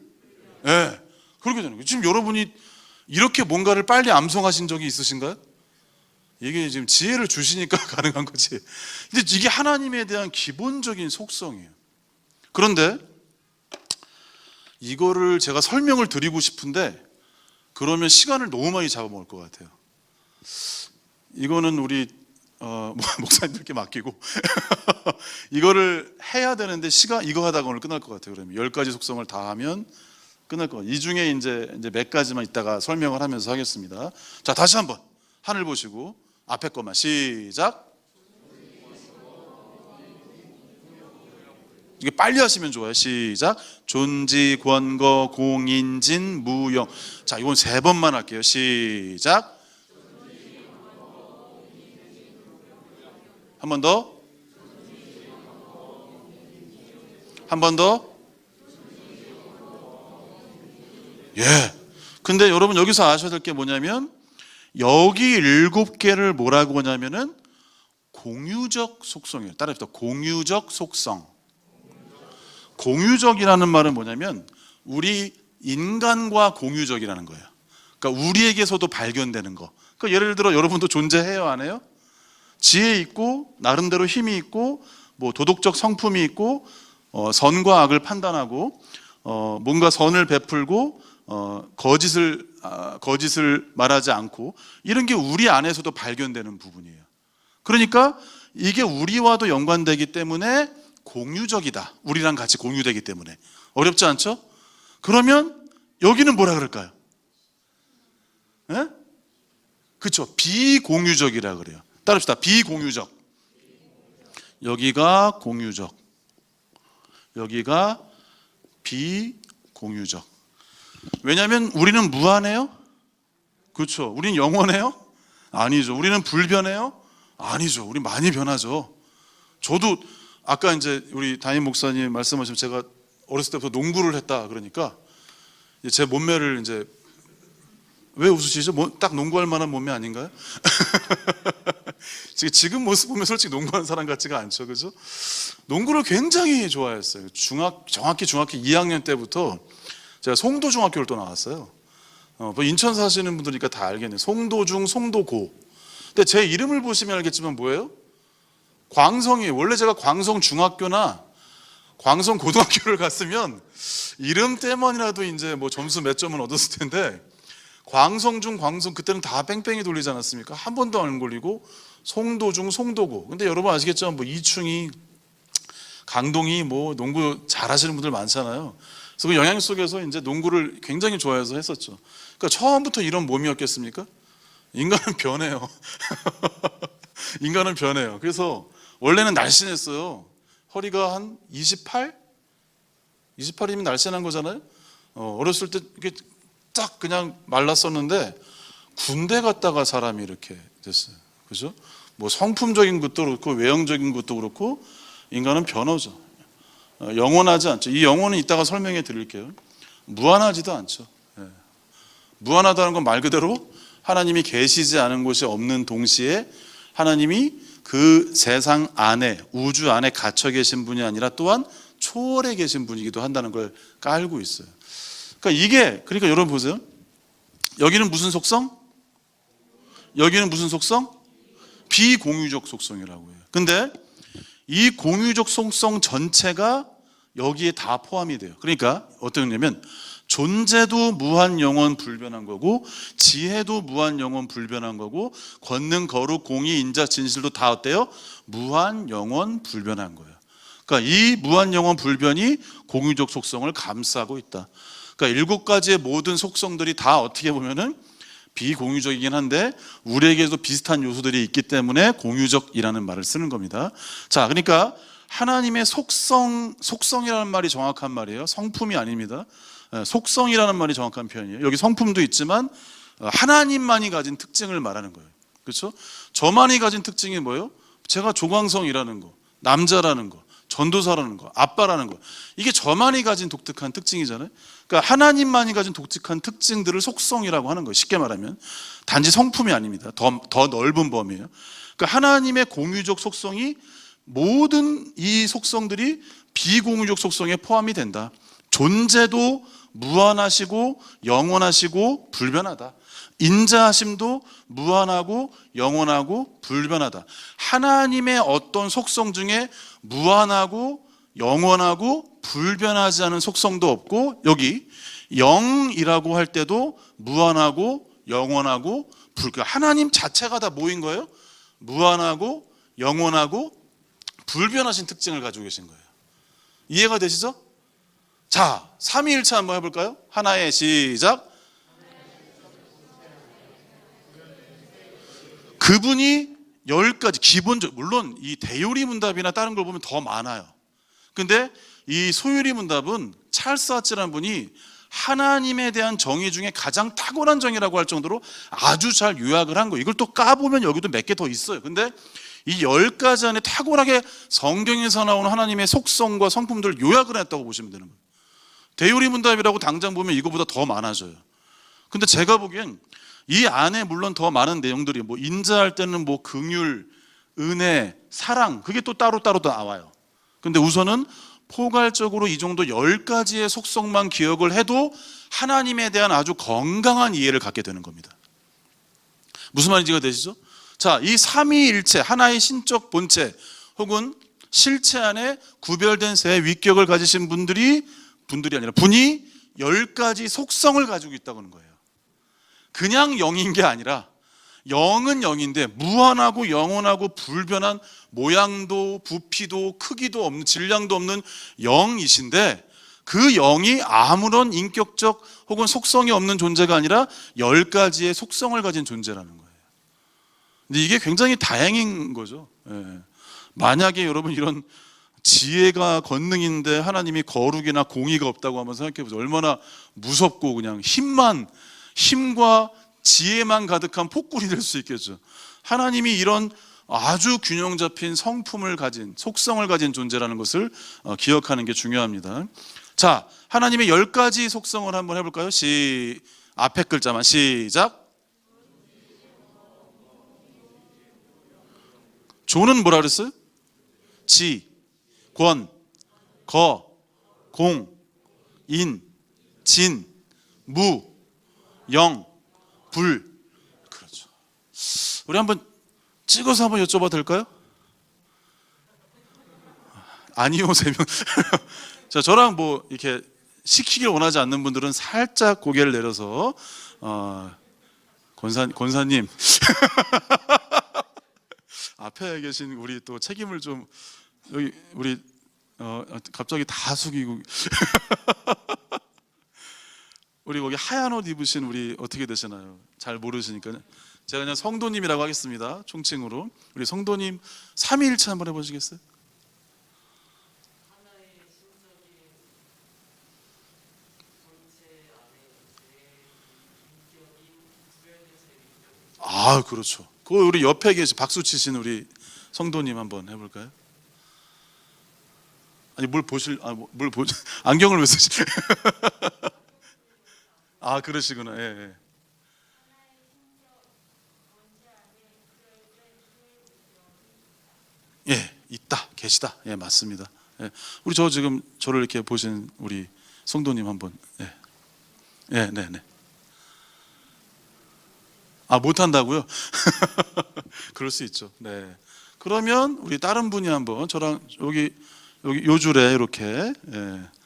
예. 그렇게 되는 거예요. 지금 여러분이 이렇게 뭔가를 빨리 암송하신 적이 있으신가요? 이게 지금 지혜를 주시니까 가능한 거지. 근데 이게 하나님에 대한 기본적인 속성이에요. 그런데 이거를 제가 설명을 드리고 싶은데 그러면 시간을 너무 많이 잡아먹을 것 같아요. 이거는 우리 목사님들께 맡기고 이거를 해야 되는데 이거 하다가 오늘 끝날 것 같아요. 그러면 10가지 속성을 다 하면 끝날 것 같아요. 이 중에 이제 몇 가지만 이따가 설명을 하면서 하겠습니다. 자, 다시 한번 하늘 보시고 앞에 것만 시작. 이게 빨리 하시면 좋아요. 시작. 존지권거 공인진 무영. 자, 이건 3번만 할게요. 시작. 한 번 더. 한 번 더. 예. 근데 여러분 여기서 아셔야 될 게 뭐냐면 여기 7개를 뭐라고 하냐면은 공유적 속성이에요. 따라합시다. 공유적 속성. 공유적이라는 말은 뭐냐면 우리 인간과 공유적이라는 거예요. 그러니까 우리에게서도 발견되는 거. 그러니까 예를 들어 여러분도 존재해요, 안 해요? 지혜 있고 나름대로 힘이 있고 뭐 도덕적 성품이 있고 선과 악을 판단하고 뭔가 선을 베풀고 거짓을 말하지 않고 이런 게 우리 안에서도 발견되는 부분이에요. 그러니까 이게 우리와도 연관되기 때문에 공유적이다. 우리랑 같이 공유되기 때문에 어렵지 않죠? 그러면 여기는 뭐라 그럴까요? 예? 그렇죠. 비공유적이라 그래요. 따라합시다. 비공유적. 여기가 공유적. 여기가 비공유적. 왜냐하면 우리는 무한해요? 그렇죠. 우리는 영원해요? 아니죠. 우리는 불변해요? 아니죠. 우리 많이 변하죠. 저도 아까 이제 우리 담임 목사님 말씀하시면 제가 어렸을 때부터 농구를 했다 그러니까 제 몸매를 이제 왜 웃으시죠? 딱 농구할 만한 몸매 아닌가요? 지금 모습 보면 솔직히 농구하는 사람 같지가 않죠, 그죠? 농구를 굉장히 좋아했어요. 정확히 중학교 2학년 때부터 제가 송도중학교를 또 나왔어요. 뭐 인천 사시는 분들이니까 다 알겠네요. 송도중, 송도고. 근데 제 이름을 보시면 알겠지만 뭐예요? 광성이에요. 원래 제가 광성중학교나 광성고등학교를 갔으면 이름 때문이라도 이제 뭐 점수 몇 점은 얻었을 텐데 광성중, 광성 그때는 다 뺑뺑이 돌리지 않았습니까? 한 번도 안 걸리고 송도중, 송도고. 근데 여러분 아시겠죠? 뭐 이충이, 강동이 뭐 농구 잘하시는 분들 많잖아요. 그래서 그 영향 속에서 이제 농구를 굉장히 좋아해서 했었죠. 그러니까 처음부터 이런 몸이었겠습니까? 인간은 변해요. 인간은 변해요. 그래서 원래는 날씬했어요. 허리가 한 28? 28이면 날씬한 거잖아요. 어렸을 때 이게 딱 그냥 말랐었는데 군대 갔다가 사람이 이렇게 됐어요. 그죠? 뭐 성품적인 것도 그렇고 외형적인 것도 그렇고 인간은 변하죠. 영원하지 않죠. 이 영혼은 이따가 설명해 드릴게요. 무한하지도 않죠. 무한하다는 건 말 그대로 하나님이 계시지 않은 곳이 없는 동시에 하나님이 그 세상 안에, 우주 안에 갇혀 계신 분이 아니라 또한 초월해 계신 분이기도 한다는 걸 깔고 있어요. 그러니까 여러분 보세요. 여기는 무슨 속성? 여기는 무슨 속성? 비공유적 속성이라고 해요. 근데 이 공유적 속성 전체가 여기에 다 포함이 돼요. 그러니까 어떤 거냐면 존재도 무한 영원 불변한 거고 지혜도 무한 영원 불변한 거고 권능 거룩 공의 인자 진실도 다 어때요? 무한 영원 불변한 거예요. 그러니까 이 무한 영원 불변이 공유적 속성을 감싸고 있다. 그러니까 7가지의 모든 속성들이 다 어떻게 보면은 비공유적이긴 한데 우리에게도 비슷한 요소들이 있기 때문에 공유적이라는 말을 쓰는 겁니다. 자, 그러니까 하나님의 속성이라는 말이 정확한 말이에요. 성품이 아닙니다. 속성이라는 말이 정확한 표현이에요. 여기 성품도 있지만 하나님만이 가진 특징을 말하는 거예요. 그렇죠? 저만이 가진 특징이 뭐예요? 제가 조광성이라는 거, 남자라는 거, 전도사라는 거, 아빠라는 거. 이게 저만이 가진 독특한 특징이잖아요. 그러니까 하나님만이 가진 독특한 특징들을 속성이라고 하는 거예요. 쉽게 말하면 단지 성품이 아닙니다. 더 넓은 범위예요. 그러니까 하나님의 공유적 속성이 모든 이 속성들이 비공유적 속성에 포함이 된다. 존재도 무한하시고 영원하시고 불변하다. 인자하심도 무한하고 영원하고 불변하다. 하나님의 어떤 속성 중에 무한하고 영원하고 불변하지 않은 속성도 없고 여기 영이라고 할 때도 무한하고 영원하고 하나님 자체가 다 모인 거예요. 무한하고 영원하고 불변하신 특징을 가지고 계신 거예요. 이해가 되시죠? 자, 삼위일체 한번 해볼까요? 하나의 시작. 그분이 10가지 기본적, 물론 이 대요리 문답이나 다른 걸 보면 더 많아요. 근데 이 소유리 문답은 찰스 하츠라는 분이 하나님에 대한 정의 중에 가장 탁월한 정의라고 할 정도로 아주 잘 요약을 한 거예요. 이걸 또 까보면 여기도 몇 개 더 있어요. 근데 이 10가지 안에 탁월하게 성경에서 나오는 하나님의 속성과 성품들을 요약을 했다고 보시면 되는 거예요. 대요리 문답이라고 당장 보면 이거보다 더 많아져요. 근데 제가 보기엔 이 안에 물론 더 많은 내용들이 뭐 인자할 때는 뭐 긍휼, 은혜, 사랑 그게 또 따로따로 나와요. 근데 우선은 포괄적으로 이 정도 10가지의 속성만 기억을 해도 하나님에 대한 아주 건강한 이해를 갖게 되는 겁니다. 무슨 말인지가 되시죠? 자, 이 삼위일체, 하나의 신적 본체 혹은 실체 안에 구별된 세 위격을 가지신 분이 아니라 분이 10가지 속성을 가지고 있다고 하는 거예요. 그냥 영인 게 아니라 영은 영인데 무한하고 영원하고 불변한 모양도 부피도 크기도 없는 질량도 없는 영이신데 그 영이 아무런 인격적 혹은 속성이 없는 존재가 아니라 10가지의 속성을 가진 존재라는 거예요. 근데 이게 굉장히 다행인 거죠. 만약에 여러분 이런 지혜가 권능인데 하나님이 거룩이나 공의가 없다고 한번 생각해 보세요. 얼마나 무섭고 그냥 힘과 지혜만 가득한 폭군이 될 수 있겠죠. 하나님이 이런 아주 균형 잡힌 성품을 가진, 속성을 가진 존재라는 것을 기억하는 게 중요합니다. 자, 하나님의 10가지 속성을 한번 해볼까요? 앞에 글자만 시작. 조는 뭐라 그랬어요? 지, 권, 거, 공, 인, 진, 무, 영, 불. 그렇죠. 우리 한번 찍어서 한번 여쭤봐도 될까요? 아니요, 3명. 자, 저랑 뭐 이렇게 시키길 원하지 않는 분들은 살짝 고개를 내려서 권사님 앞에 계신 우리 또 책임을 좀 여기 우리 갑자기 다 숙이고 우리 거기 하얀 옷 입으신 우리 어떻게 되시나요? 잘 모르시니까 제가 그냥 성도님이라고 하겠습니다. 총칭으로 우리 성도님 삼위일체 한번 해보시겠어요? 아, 그렇죠. 그 우리 옆에 계신 박수 치신 우리 성도님 한번 해볼까요? 아니 뭘 안경을 왜 쓰시? 아, 그러시구나. 예, 예. 예, 있다, 계시다. 예, 맞습니다. 예. 우리 지금 저를 이렇게 보신 우리 성도님 한번. 예, 예, 네, 네. 아, 못한다고요? 그럴 수 있죠. 네. 그러면 우리 다른 분이 한번 저랑 여기 요 줄에 이렇게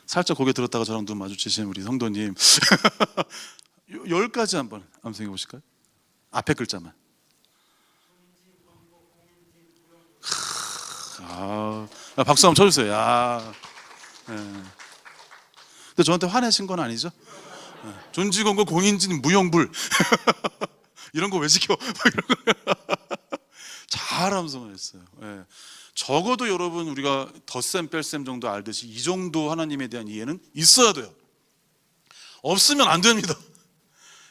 살짝 고개 들었다가 저랑 눈 마주치신 우리 성도님 10가지 한번 암송해 보실까요? 앞에 글자만. 박수 한번 쳐주세요. 근데 저한테 화내신 건 아니죠? 존지공고 공인진 무용불 이런 거 왜 지켜? 잘 암송했어요. 적어도 여러분 우리가 덧셈 뺄셈 정도 알듯이 이 정도 하나님에 대한 이해는 있어야 돼요. 없으면 안 됩니다.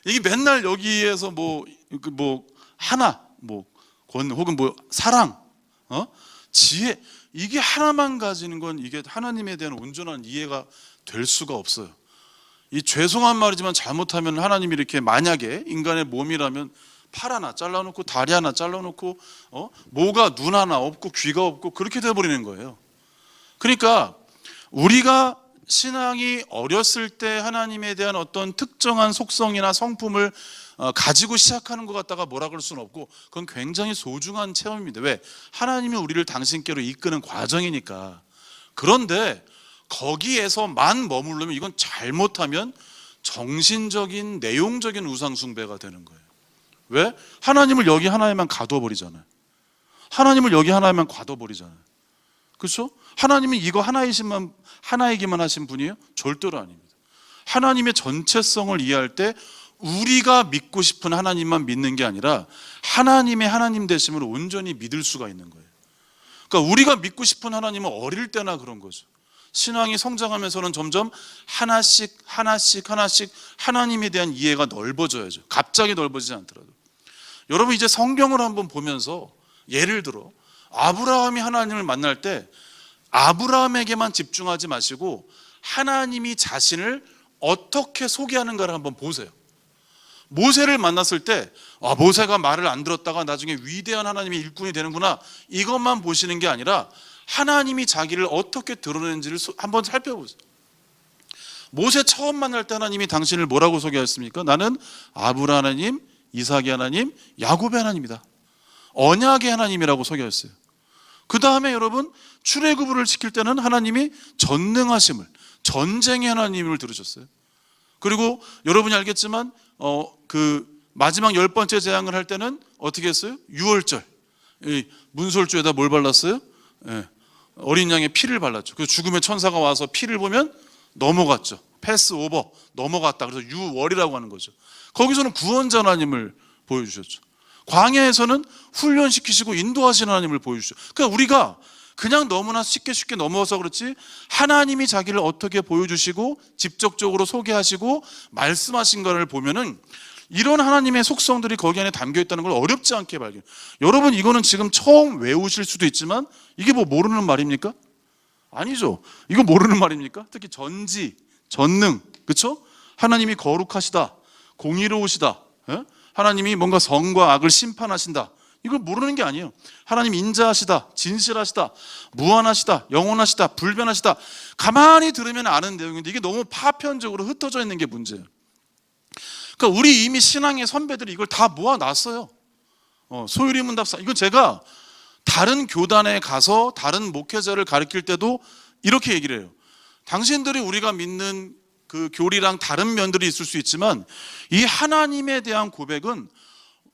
이게 맨날 여기에서 뭐 하나, 권 혹은 사랑, 지혜 이게 하나만 가지는 건 이게 하나님에 대한 온전한 이해가 될 수가 없어요. 이 죄송한 말이지만 잘못하면 하나님이 이렇게 만약에 인간의 몸이라면 팔 하나 잘라놓고 다리 하나 잘라놓고 뭐가 눈 하나 없고 귀가 없고 그렇게 돼버리는 거예요. 그러니까 우리가 신앙이 어렸을 때 하나님에 대한 어떤 특정한 속성이나 성품을 가지고 시작하는 것 같다가 뭐라 그럴 수는 없고 그건 굉장히 소중한 체험입니다. 왜? 하나님이 우리를 당신께로 이끄는 과정이니까. 그런데 거기에서만 머무르면 이건 잘못하면 정신적인 내용적인 우상 숭배가 되는 거예요. 왜? 하나님을 여기 하나에만 가둬버리잖아요. 하나님을 여기 하나에만 가둬버리잖아요. 그렇죠? 하나님이 이거 하나이기만 하신 분이에요? 절대로 아닙니다. 하나님의 전체성을 이해할 때 우리가 믿고 싶은 하나님만 믿는 게 아니라 하나님의 하나님 되심을 온전히 믿을 수가 있는 거예요. 그러니까 우리가 믿고 싶은 하나님은 어릴 때나 그런 거죠. 신앙이 성장하면서는 점점 하나씩 하나님에 대한 이해가 넓어져야죠. 갑자기 넓어지지 않더라도. 여러분 이제 성경을 한번 보면서 예를 들어 아브라함이 하나님을 만날 때 아브라함에게만 집중하지 마시고 하나님이 자신을 어떻게 소개하는가를 한번 보세요. 모세를 만났을 때 모세가 말을 안 들었다가 나중에 위대한 하나님의 일꾼이 되는구나 이것만 보시는 게 아니라 하나님이 자기를 어떻게 드러내는지를 한번 살펴보세요. 모세 처음 만날 때 하나님이 당신을 뭐라고 소개했습니까? 나는 아브라함 하나님, 이삭의 하나님, 야곱의 하나님이다. 언약의 하나님이라고 소개했어요. 그 다음에 여러분 출애굽을 시킬 때는 하나님이 전능하심을, 전쟁의 하나님을 들으셨어요. 그리고 여러분이 알겠지만 그 마지막 10번째 재앙을 할 때는 어떻게 했어요? 유월절 문설주에다 뭘 발랐어요? 어린 양의 피를 발랐죠. 그래서 죽음의 천사가 와서 피를 보면 넘어갔죠. 패스 오버, 넘어갔다. 그래서 유월이라고 하는 거죠. 거기서는 구원자 하나님을 보여주셨죠. 광야에서는 훈련시키시고 인도하시는 하나님을 보여주셨죠. 그러니까 우리가 그냥 너무나 쉽게 넘어서 그렇지 하나님이 자기를 어떻게 보여주시고 직접적으로 소개하시고 말씀하신 것을 보면은 이런 하나님의 속성들이 거기 안에 담겨 있다는 걸 어렵지 않게 발견. 여러분 이거는 지금 처음 외우실 수도 있지만 이게 뭐 모르는 말입니까? 아니죠. 이거 모르는 말입니까? 특히 전지, 전능, 그렇죠? 하나님이 거룩하시다, 공의로우시다, 예? 하나님이 뭔가 성과 악을 심판하신다. 이걸 모르는 게 아니에요. 하나님 인자하시다, 진실하시다, 무한하시다, 영원하시다, 불변하시다. 가만히 들으면 아는 내용인데 이게 너무 파편적으로 흩어져 있는 게 문제예요. 그러니까 우리 이미 신앙의 선배들이 이걸 다 모아놨어요. 소유리문답사. 이건 제가 다른 교단에 가서 다른 목회자를 가르칠 때도 이렇게 얘기를 해요. 당신들이 우리가 믿는 그 교리랑 다른 면들이 있을 수 있지만 이 하나님에 대한 고백은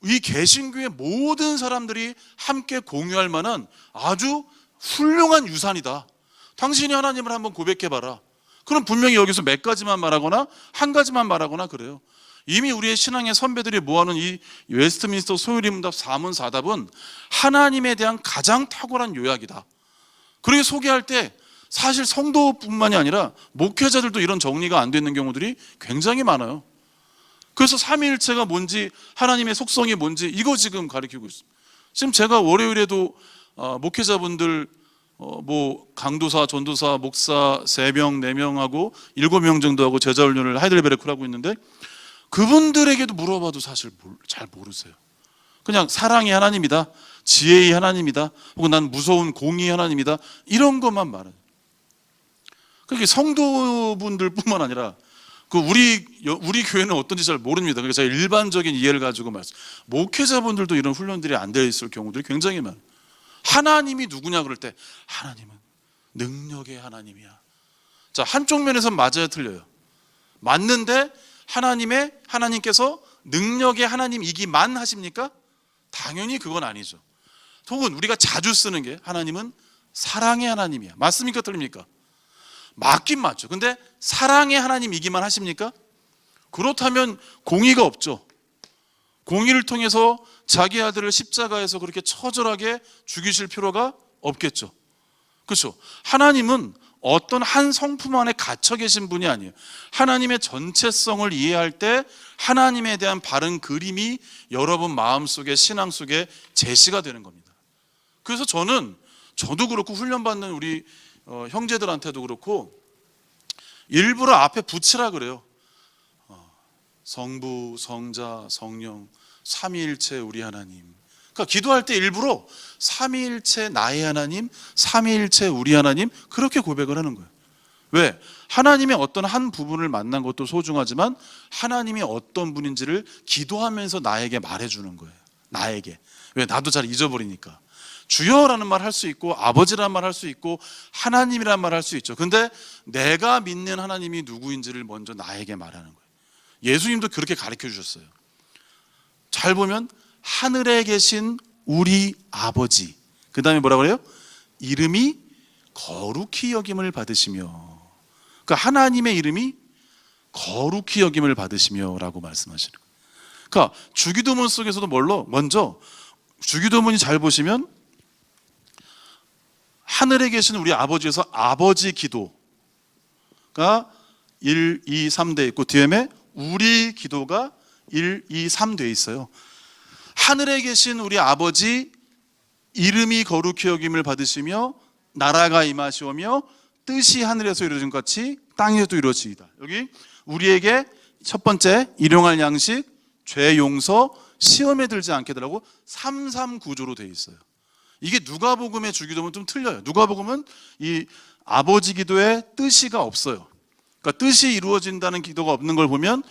이 개신교의 모든 사람들이 함께 공유할 만한 아주 훌륭한 유산이다. 당신이 하나님을 한번 고백해봐라. 그럼 분명히 여기서 몇 가지만 말하거나 한 가지만 말하거나 그래요. 이미 우리의 신앙의 선배들이 모아놓은 이 웨스트민스터 소유리문답 사문사답은 하나님에 대한 가장 탁월한 요약이다. 그렇게 소개할 때 사실 성도뿐만이 아니라 목회자들도 이런 정리가 안 되는 경우들이 굉장히 많아요. 그래서 삼위일체가 뭔지, 하나님의 속성이 뭔지 이거 지금 가르치고 있습니다. 지금 제가 월요일에도 목회자분들 뭐 강도사, 전도사, 목사 3명, 4명하고 7명 정도 하고 제자훈련을 하이델베르크를 하고 있는데 그분들에게도 물어봐도 사실 잘 모르세요. 그냥 사랑의 하나님이다, 지혜의 하나님이다, 혹은 난 무서운 공의의 하나님이다, 이런 것만 말해요. 그렇게 성도분들뿐만 아니라 우리 교회는 어떤지 잘 모릅니다. 그러니까 제가 일반적인 이해를 가지고 말씀. 목회자분들도 이런 훈련들이 안 되어 있을 경우들이 굉장히 많아요. 하나님이 누구냐 그럴 때 하나님은 능력의 하나님이야. 자, 한쪽 면에서 맞아야 틀려요. 맞는데 하나님께서 능력의 하나님이기만 하십니까? 당연히 그건 아니죠. 혹은 우리가 자주 쓰는 게 하나님은 사랑의 하나님이야. 맞습니까? 틀립니까? 맞긴 맞죠. 근데 사랑의 하나님이기만 하십니까? 그렇다면 공의가 없죠. 공의를 통해서 자기 아들을 십자가에서 그렇게 처절하게 죽이실 필요가 없겠죠. 그렇죠. 하나님은 어떤 한 성품 안에 갇혀 계신 분이 아니에요. 하나님의 전체성을 이해할 때 하나님에 대한 바른 그림이 여러분 마음속에, 신앙 속에 제시가 되는 겁니다. 그래서 저도 그렇고 훈련받는 우리 형제들한테도 그렇고 일부러 앞에 붙이라 그래요. 성부, 성자, 성령, 삼위일체 우리 하나님. 그러니까 기도할 때 일부러 삼위일체 나의 하나님, 삼위일체 우리 하나님 그렇게 고백을 하는 거예요. 왜? 하나님의 어떤 한 부분을 만난 것도 소중하지만 하나님이 어떤 분인지를 기도하면서 나에게 말해주는 거예요. 나에게. 왜? 나도 잘 잊어버리니까. 주여라는 말 할 수 있고 아버지라는 말 할 수 있고 하나님이라는 말 할 수 있죠. 근데 내가 믿는 하나님이 누구인지를 먼저 나에게 말하는 거예요. 예수님도 그렇게 가르쳐 주셨어요. 잘 보면 하늘에 계신 우리 아버지, 그 다음에 뭐라 그래요? 이름이 거룩히 여김을 받으시며. 그러니까 하나님의 이름이 거룩히 여김을 받으시며 라고 말씀하시는 거예요. 그러니까 주기도문 속에서도 먼저 주기도문이 잘 보시면 하늘에 계신 우리 아버지에서 아버지 기도가 1, 2, 3 돼 있고 뒤에 우리 기도가 1, 2, 3 돼 있어요. 하늘에 계신 우리 아버지 이름이 거룩히 여김을 받으시며 나라가 임하시오며 뜻이 하늘에서 이루어진 것 같이 땅에서도 이루어지이다. 여기 우리에게 첫 번째 일용할 양식, 죄 용서, 시험에 들지 않게 해달라고 3, 구조로 돼 있어요. 이게 누가복음의 주기도문은 좀 틀려요. 누가복음은 이 아버지 기도에 뜻이가 없어요. 그러니까 뜻이 이루어진다는 기도가 없는 걸 보면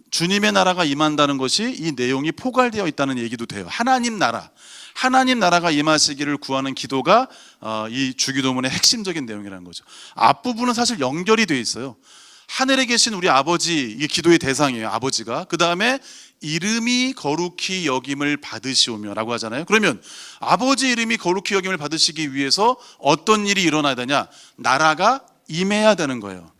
주님의 나라가 임한다는 것이 이 내용이 포괄되어 있다는 얘기도 돼요. 하나님 나라가 임하시기를 구하는 기도가 이 주기도문의 핵심적인 내용이라는 거죠. 앞부분은 사실 연결이 되어 있어요. 하늘에 계신 우리 아버지, 이게 기도의 대상이에요. 아버지가. 그 다음에 이름이 거룩히 여김을 받으시오며 라고 하잖아요. 그러면 아버지 이름이 거룩히 여김을 받으시기 위해서 어떤 일이 일어나야 되냐? 나라가 임해야 되는 거예요.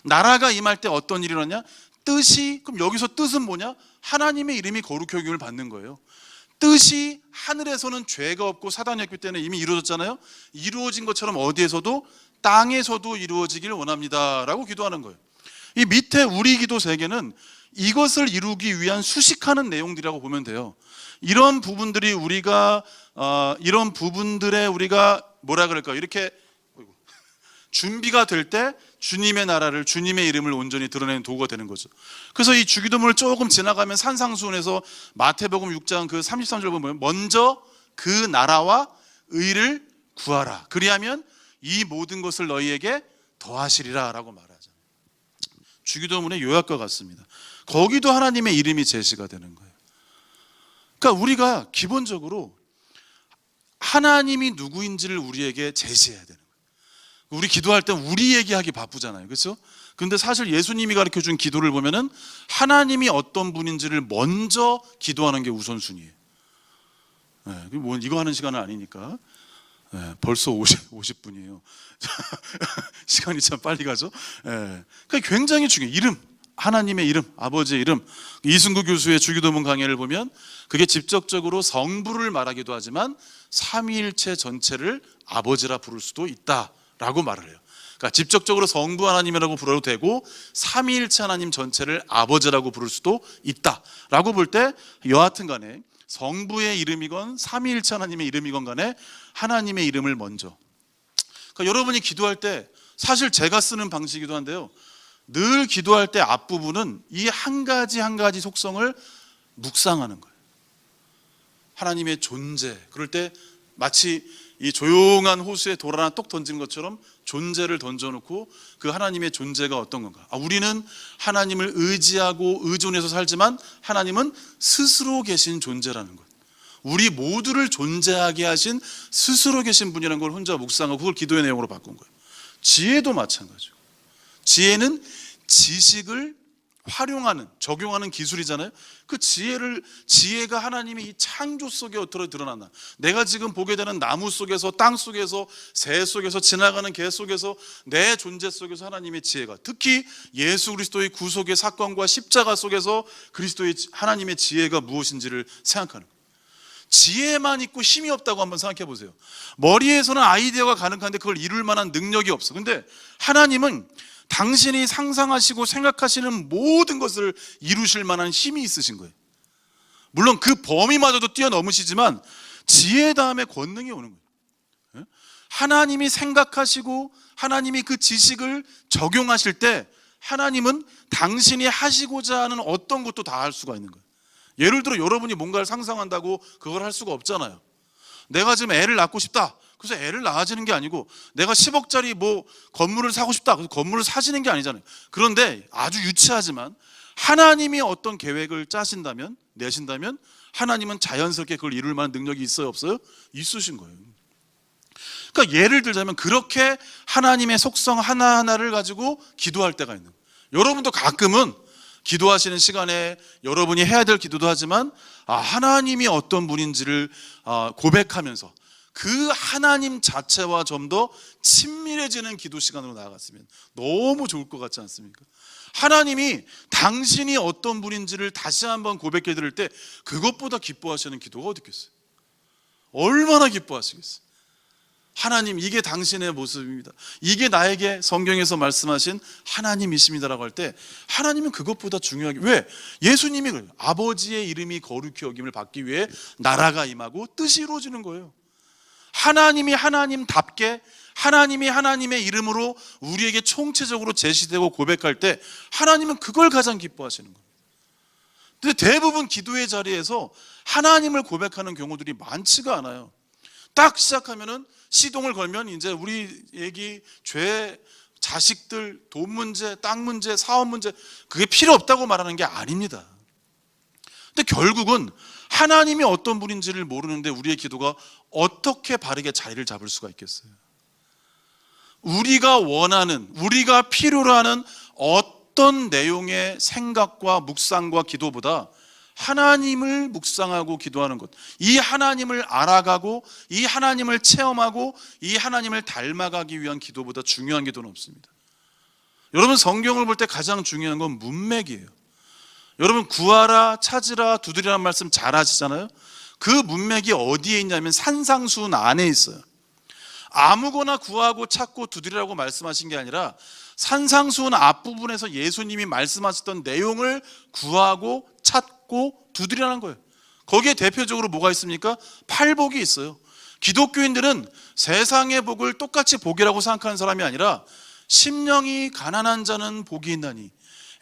나라가 임할 때 어떤 일이 일어나냐? 그럼 여기서 뜻은 뭐냐? 하나님의 이름이 거룩히 여김을 받는 거예요. 뜻이 하늘에서는 죄가 없고 사단이 없기 때문에 이미 이루어졌잖아요. 이루어진 것처럼 어디에서도 땅에서도 이루어지길 원합니다 라고 기도하는 거예요. 이 밑에 우리 기도 세 개는 이것을 이루기 위한 수식하는 내용들이라고 보면 돼요. 이런 부분들이 이런 부분들에 우리가 뭐라 그럴까요? 이렇게 준비가 될 때 주님의 나라를, 주님의 이름을 온전히 드러내는 도구가 되는 거죠. 그래서 이 주기도문을 조금 지나가면 산상수훈에서 마태복음 6장 그 33절 보면 먼저 그 나라와 의를 구하라. 그리하면 이 모든 것을 너희에게 더하시리라 라고 말하잖아요. 주기도문의 요약과 같습니다. 거기도 하나님의 이름이 제시가 되는 거예요. 그러니까 우리가 기본적으로 하나님이 누구인지를 우리에게 제시해야 되는 거예요. 우리 기도할 때 우리 얘기하기 바쁘잖아요. 그렇죠? 근데 사실 예수님이 가르쳐준 기도를 보면은 하나님이 어떤 분인지를 먼저 기도하는 게 우선순위예요. 뭐 이거 하는 시간은 아니니까. 벌써 50분이에요. 시간이 참 빨리 가죠. 그러니까 굉장히 중요해요. 이름, 하나님의 이름, 아버지의 이름. 이승구 교수의 주기도문 강해를 보면 그게 직접적으로 성부를 말하기도 하지만 삼위일체 전체를 아버지라 부를 수도 있다라고 말을 해요. 그러니까 직접적으로 성부 하나님이라고 불러도 되고 삼위일체 하나님 전체를 아버지라고 부를 수도 있다라고 볼 때 여하튼 간에 성부의 이름이건 삼위일체 하나님의 이름이건 간에 하나님의 이름을 먼저. 그러니까 여러분이 기도할 때 사실 제가 쓰는 방식이기도 한데요, 늘 기도할 때 앞부분은 이 한 가지 한 가지 속성을 묵상하는 거예요. 하나님의 존재. 그럴 때 마치 이 조용한 호수에 돌 하나 똑 던지는 것처럼 존재를 던져놓고 그 하나님의 존재가 어떤 건가. 우리는 하나님을 의지하고 의존해서 살지만 하나님은 스스로 계신 존재라는 것. 우리 모두를 존재하게 하신 스스로 계신 분이라는 걸 혼자 묵상하고 그걸 기도의 내용으로 바꾼 거예요. 지혜도 마찬가지고. 지혜는 지식을 활용하는, 적용하는 기술이잖아요. 그 지혜가 하나님이 이 창조 속에 어떻게 드러났나. 내가 지금 보게 되는 나무 속에서, 땅 속에서, 새 속에서, 지나가는 개 속에서, 내 존재 속에서 하나님의 지혜가, 특히 예수 그리스도의 구속의 사건과 십자가 속에서 그리스도의 하나님의 지혜가 무엇인지를 생각하는 거예요. 지혜만 있고 힘이 없다고 한번 생각해 보세요. 머리에서는 아이디어가 가능한데 그걸 이룰 만한 능력이 없어. 근데 하나님은 당신이 상상하시고 생각하시는 모든 것을 이루실 만한 힘이 있으신 거예요. 물론 그 범위마저도 뛰어넘으시지만 지혜 다음에 권능이 오는 거예요. 하나님이 생각하시고 하나님이 그 지식을 적용하실 때 하나님은 당신이 하시고자 하는 어떤 것도 다 할 수가 있는 거예요. 예를 들어 여러분이 뭔가를 상상한다고 그걸 할 수가 없잖아요. 내가 지금 애를 낳고 싶다. 그래서 애를 낳아지는 게 아니고 내가 10억짜리 뭐 건물을 사고 싶다. 그래서 건물을 사지는 게 아니잖아요. 그런데 아주 유치하지만 하나님이 어떤 계획을 짜신다면, 내신다면 하나님은 자연스럽게 그걸 이룰 만한 능력이 있어요, 없어요? 있으신 거예요. 그러니까 예를 들자면 그렇게 하나님의 속성 하나하나를 가지고 기도할 때가 있는 거예요. 여러분도 가끔은 기도하시는 시간에 여러분이 해야 될 기도도 하지만 하나님이 어떤 분인지를 고백하면서 그 하나님 자체와 좀 더 친밀해지는 기도 시간으로 나아갔으면 너무 좋을 것 같지 않습니까? 하나님이 당신이 어떤 분인지를 다시 한번 고백해 드릴 때 그것보다 기뻐하시는 기도가 어디 있겠어요? 얼마나 기뻐하시겠어요? 하나님, 이게 당신의 모습입니다. 이게 나에게 성경에서 말씀하신 하나님이십니다라고 할 때 하나님은 그것보다 중요하게, 왜? 예수님이 그래요. 아버지의 이름이 거룩히 여김을 받기 위해 나라가 임하고 뜻이 이루어지는 거예요. 하나님이 하나님답게 하나님이 하나님의 이름으로 우리에게 총체적으로 제시되고 고백할 때 하나님은 그걸 가장 기뻐하시는 거예요. 근데 대부분 기도의 자리에서 하나님을 고백하는 경우들이 많지가 않아요. 딱 시작하면은 시동을 걸면 이제 우리 얘기, 죄, 자식들, 돈 문제, 땅 문제, 사업 문제, 그게 필요 없다고 말하는 게 아닙니다. 근데 결국은 하나님이 어떤 분인지를 모르는데 우리의 기도가 어떻게 바르게 자리를 잡을 수가 있겠어요? 우리가 원하는, 우리가 필요로 하는 어떤 내용의 생각과 묵상과 기도보다 하나님을 묵상하고 기도하는 것, 이 하나님을 알아가고 이 하나님을 체험하고 이 하나님을 닮아가기 위한 기도보다 중요한 기도는 없습니다. 여러분, 성경을 볼 때 가장 중요한 건 문맥이에요. 여러분, 구하라, 찾으라, 두드리라는 말씀 잘 하시잖아요. 그 문맥이 어디에 있냐면 산상수훈 안에 있어요. 아무거나 구하고 찾고 두드리라고 말씀하신 게 아니라 산상수훈 앞부분에서 예수님이 말씀하셨던 내용을 구하고 찾고 두드리라는 거예요. 거기에 대표적으로 뭐가 있습니까? 팔복이 있어요. 기독교인들은 세상의 복을 똑같이 복이라고 생각하는 사람이 아니라 심령이 가난한 자는 복이 있나니,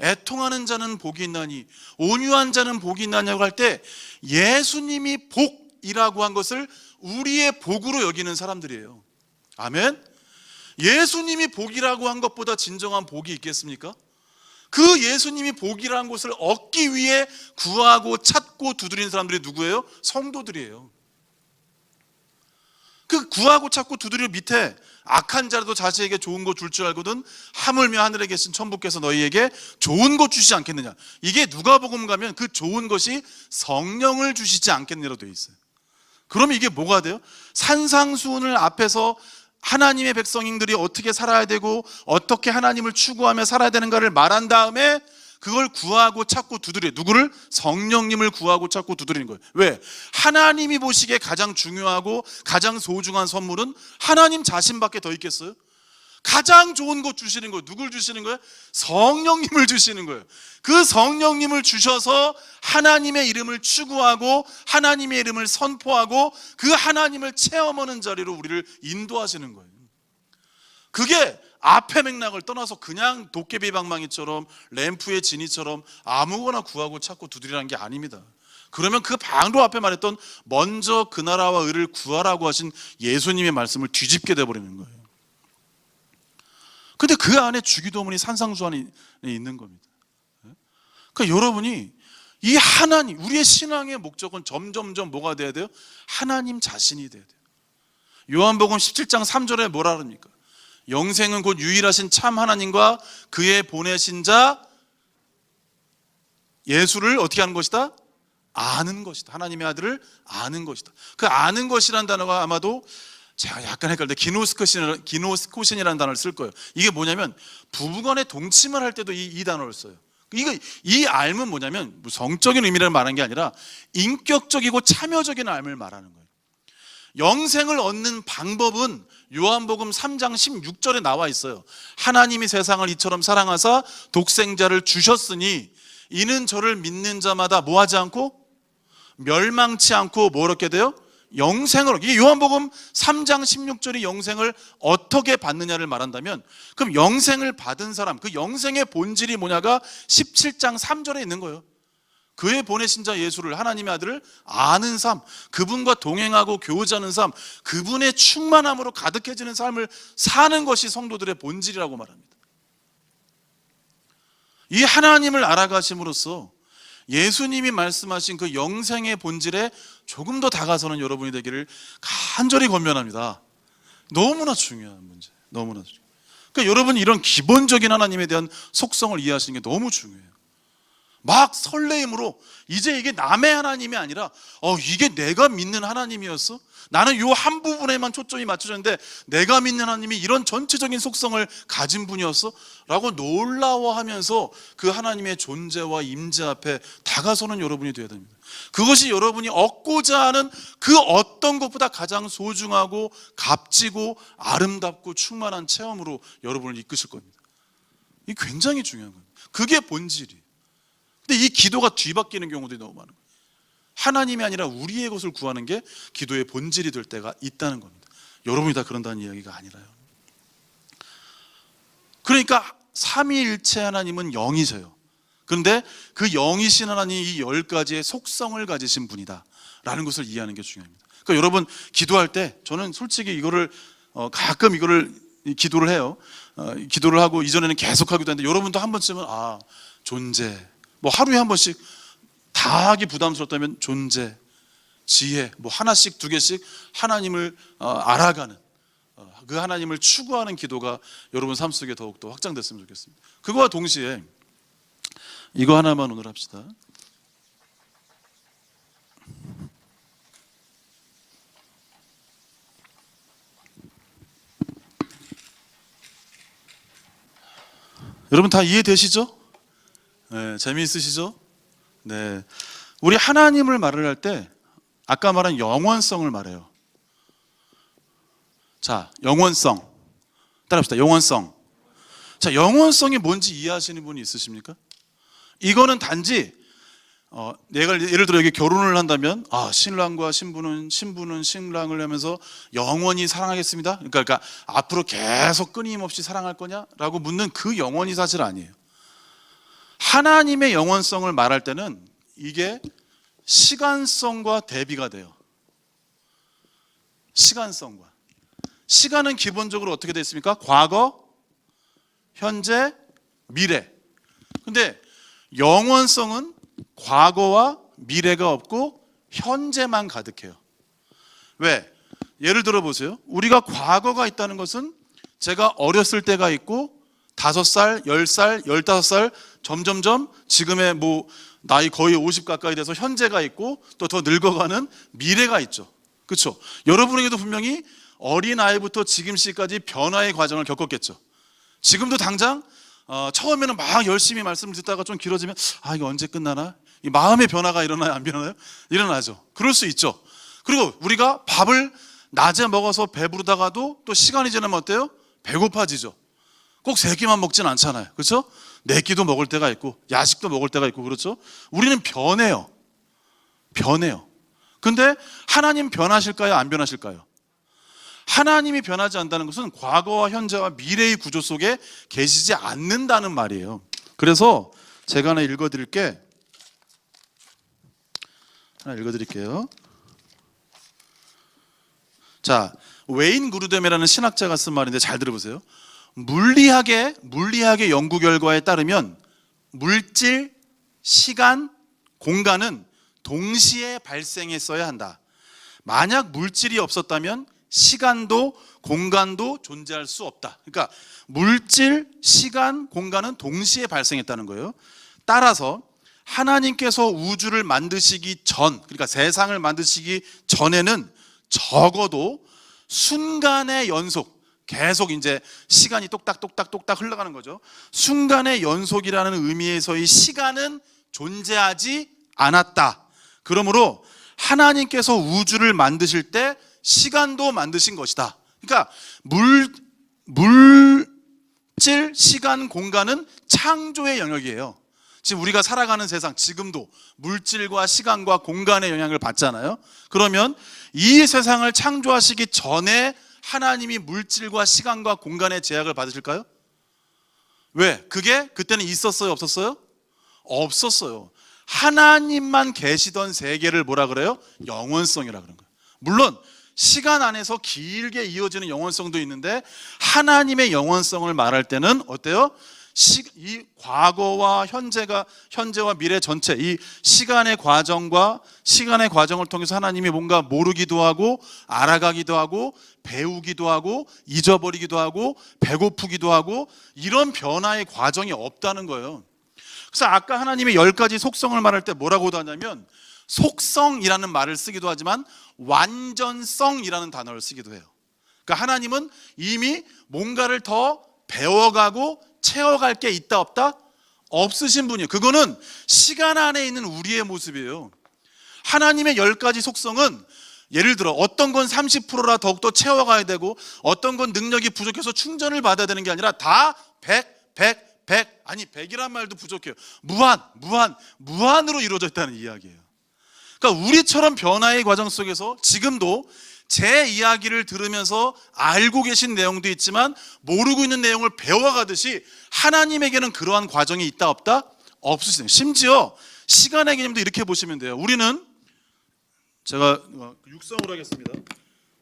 애통하는 자는 복이 있나니, 온유한 자는 복이 있나냐고 할 때 예수님이 복이라고 한 것을 우리의 복으로 여기는 사람들이에요. 아멘. 예수님이 복이라고 한 것보다 진정한 복이 있겠습니까? 그 예수님이 복이라는 것을 얻기 위해 구하고 찾고 두드리는 사람들이 누구예요? 성도들이에요. 그 구하고 찾고 두드려 밑에 악한 자라도 자식에게 좋은 거 줄 줄 알거든 하물며 하늘에 계신 천부께서 너희에게 좋은 것 주시지 않겠느냐. 이게 누가복음 가면 그 좋은 것이 성령을 주시지 않겠느냐로 되어 있어요. 그러면 이게 뭐가 돼요? 산상수훈을 앞에서 하나님의 백성들이 어떻게 살아야 되고 어떻게 하나님을 추구하며 살아야 되는가를 말한 다음에 그걸 구하고 찾고 두드려요. 누구를? 성령님을 구하고 찾고 두드리는 거예요. 왜? 하나님이 보시기에 가장 중요하고 가장 소중한 선물은 하나님 자신밖에 더 있겠어요? 가장 좋은 것 주시는 거예요. 누굴 주시는 거예요? 성령님을 주시는 거예요. 그 성령님을 주셔서 하나님의 이름을 추구하고 하나님의 이름을 선포하고 그 하나님을 체험하는 자리로 우리를 인도하시는 거예요. 그게 앞의 맥락을 떠나서 그냥 도깨비 방망이처럼 램프의 지니처럼 아무거나 구하고 찾고 두드리라는 게 아닙니다. 그러면 그 바로 앞에 말했던 먼저 그 나라와 의를 구하라고 하신 예수님의 말씀을 뒤집게 돼버리는 거예요. 근데 그 안에 주기도문이 산상수훈이 있는 겁니다. 그러니까 여러분이 이 하나님, 우리의 신앙의 목적은 점점점 뭐가 돼야 돼요? 하나님 자신이 돼야 돼요. 요한복음 17장 3절에 뭐라 그럽니까? 영생은 곧 유일하신 참 하나님과 그의 보내신 자 예수를 어떻게 하는 것이다? 아는 것이다. 하나님의 아들을 아는 것이다. 그 아는 것이라는 단어가 아마도 제가 약간 헷갈릴 때 기노스코신이라는 단어를 쓸 거예요. 이게 뭐냐면 부부간에 동침을 할 때도 이 단어를 써요. 이 알면 뭐냐면 성적인 의미를 말하는 게 아니라 인격적이고 참여적인 알을 말하는 거예요. 영생을 얻는 방법은 요한복음 3장 16절에 나와 있어요. 하나님이 세상을 이처럼 사랑하사 독생자를 주셨으니 이는 저를 믿는 자마다 뭐하지 않고 멸망치 않고 뭐 얻게 돼요? 영생을. 이게 요한복음 3장 16절이 영생을 어떻게 받느냐를 말한다면 그럼 영생을 받은 사람, 그 영생의 본질이 뭐냐가 17장 3절에 있는 거예요. 그의 보내신 자 예수를, 하나님의 아들을 아는 삶, 그분과 동행하고 교제하는 삶, 그분의 충만함으로 가득해지는 삶을 사는 것이 성도들의 본질이라고 말합니다. 이 하나님을 알아가심으로써 예수님이 말씀하신 그 영생의 본질에 조금 더 다가서는 여러분이 되기를 간절히 권면합니다. 너무나 중요한 문제, 너무나 중요해요. 그러니까 여러분이 이런 기본적인 하나님에 대한 속성을 이해하시는 게 너무 중요해요. 막 설레임으로 이제 이게 남의 하나님이 아니라 이게 내가 믿는 하나님이었어? 나는 요 한 부분에만 초점이 맞춰졌는데 내가 믿는 하나님이 이런 전체적인 속성을 가진 분이었어? 라고 놀라워하면서 그 하나님의 존재와 임재 앞에 다가서는 여러분이 되어야 됩니다. 그것이 여러분이 얻고자 하는 그 어떤 것보다 가장 소중하고 값지고 아름답고 충만한 체험으로 여러분을 이끄실 겁니다. 이게 굉장히 중요한 겁니다. 그게 본질이에요. 근데 이 기도가 뒤바뀌는 경우들이 너무 많아요. 하나님이 아니라 우리의 것을 구하는 게 기도의 본질이 될 때가 있다는 겁니다. 여러분이 다 그런다는 이야기가 아니라요. 그러니까 삼위일체 하나님은 영이세요. 그런데 그 영이신 하나님이 이 10가지의 속성을 가지신 분이다 라는 것을 이해하는 게 중요합니다. 그러니까 여러분 기도할 때 저는 솔직히 이거를 가끔 이거를 기도를 해요. 기도를 하고 이전에는 계속 하기도 했는데 여러분도 한 번쯤은 존재, 뭐 하루에 한 번씩 다 하기 부담스럽다면 존재, 지혜, 뭐 하나씩 두 개씩 하나님을 알아가는 그 하나님을 추구하는 기도가 여러분 삶 속에 더욱더 확장됐으면 좋겠습니다. 그거와 동시에 이거 하나만 오늘 합시다. 여러분 다 이해되시죠? 네, 재미있으시죠? 네, 우리 하나님을 말을 할 때 아까 말한 영원성을 말해요. 자, 영원성 따라합시다. 영원성. 자, 영원성이 뭔지 이해하시는 분이 있으십니까? 이거는 단지 내가 예를 들어 여기 결혼을 한다면 신랑과 신부는 신랑을 하면서 영원히 사랑하겠습니다. 그러니까 앞으로 계속 끊임없이 사랑할 거냐라고 묻는 그 영원히 사실 아니에요. 하나님의 영원성을 말할 때는 이게 시간성과 대비가 돼요. 시간은 기본적으로 어떻게 되어 있습니까? 과거, 현재, 미래. 근데 영원성은 과거와 미래가 없고 현재만 가득해요. 왜? 예를 들어 보세요. 우리가 과거가 있다는 것은 제가 어렸을 때가 있고 5살, 10살, 15살 점점점 지금의 나이 거의 50 가까이 돼서 현재가 있고 또 더 늙어가는 미래가 있죠. 그렇죠? 여러분에게도 분명히 어린아이부터 지금 시까지 변화의 과정을 겪었겠죠. 지금도 당장 처음에는 막 열심히 말씀을 듣다가 좀 길어지면 이거 언제 끝나나? 이 마음의 변화가 일어나요? 안 일어나요? 일어나죠. 그럴 수 있죠. 그리고 우리가 밥을 낮에 먹어서 배부르다가도 또 시간이 지나면 어때요? 배고파지죠. 꼭 3끼만 먹진 않잖아요. 그렇죠? 4끼도 먹을 때가 있고 야식도 먹을 때가 있고 그렇죠? 우리는 변해요. 근데 하나님 변하실까요? 안 변하실까요? 하나님이 변하지 않는다는 것은 과거와 현재와 미래의 구조 속에 계시지 않는다는 말이에요. 그래서 제가 하나 읽어드릴게요. 자, 웨인 그루뎀이라는 신학자가 쓴 말인데 잘 들어보세요. 물리학의 연구 결과에 따르면 물질, 시간, 공간은 동시에 발생했어야 한다. 만약 물질이 없었다면 시간도 공간도 존재할 수 없다. 그러니까 물질, 시간, 공간은 동시에 발생했다는 거예요. 따라서 하나님께서 우주를 만드시기 전, 그러니까 세상을 만드시기 전에는 적어도 순간의 연속, 계속 이제 시간이 똑딱똑딱 흘러가는 거죠. 순간의 연속이라는 의미에서의 시간은 존재하지 않았다. 그러므로 하나님께서 우주를 만드실 때 시간도 만드신 것이다. 그러니까 물질, 시간, 공간은 창조의 영역이에요. 지금 우리가 살아가는 세상 지금도 물질과 시간과 공간의 영향을 받잖아요. 그러면 이 세상을 창조하시기 전에 하나님이 물질과 시간과 공간의 제약을 받으실까요? 왜? 그게 그때는 있었어요? 없었어요? 없었어요. 하나님만 계시던 세계를 뭐라 그래요? 영원성이라 그런 거예요. 물론 시간 안에서 길게 이어지는 영원성도 있는데 하나님의 영원성을 말할 때는 어때요? 이 과거와 현재와 미래 전체 이 시간의 과정을 통해서 하나님이 뭔가 모르기도 하고 알아가기도 하고 배우기도 하고 잊어버리기도 하고 배고프기도 하고 이런 변화의 과정이 없다는 거예요. 그래서 아까 하나님의 10가지 속성을 말할 때 뭐라고도 하냐면 속성이라는 말을 쓰기도 하지만 완전성이라는 단어를 쓰기도 해요. 그러니까 하나님은 이미 뭔가를 더 배워가고 채워갈 게 있다 없다? 없으신 분이에요. 그거는 시간 안에 있는 우리의 모습이에요. 하나님의 10가지 속성은 예를 들어 어떤 건 30%라 더욱더 채워가야 되고 어떤 건 능력이 부족해서 충전을 받아야 되는 게 아니라 다 100 아니 100이란 말도 부족해요. 무한으로 이루어져 있다는 이야기예요. 그러니까 우리처럼 변화의 과정 속에서 지금도 제 이야기를 들으면서 알고 계신 내용도 있지만 모르고 있는 내용을 배워가듯이 하나님에게는 그러한 과정이 있다 없다? 없으시네요. 심지어 시간의 개념도 이렇게 보시면 돼요. 우리는 제가 육성으로 하겠습니다.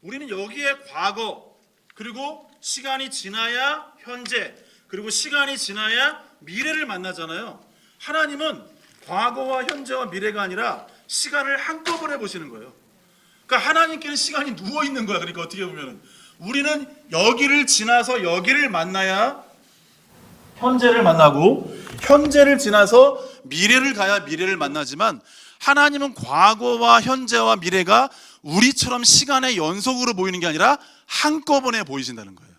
우리는 여기에 과거 그리고 시간이 지나야 현재 그리고 시간이 지나야 미래를 만나잖아요. 하나님은 과거와 현재와 미래가 아니라 시간을 한꺼번에 보시는 거예요. 그러니까 하나님께는 시간이 누워 있는 거야. 그러니까 어떻게 보면 우리는 여기를 지나서 여기를 만나야 현재를 만나고 현재를 지나서 미래를 가야 미래를 만나지만 하나님은 과거와 현재와 미래가 우리처럼 시간의 연속으로 보이는 게 아니라 한꺼번에 보이신다는 거예요.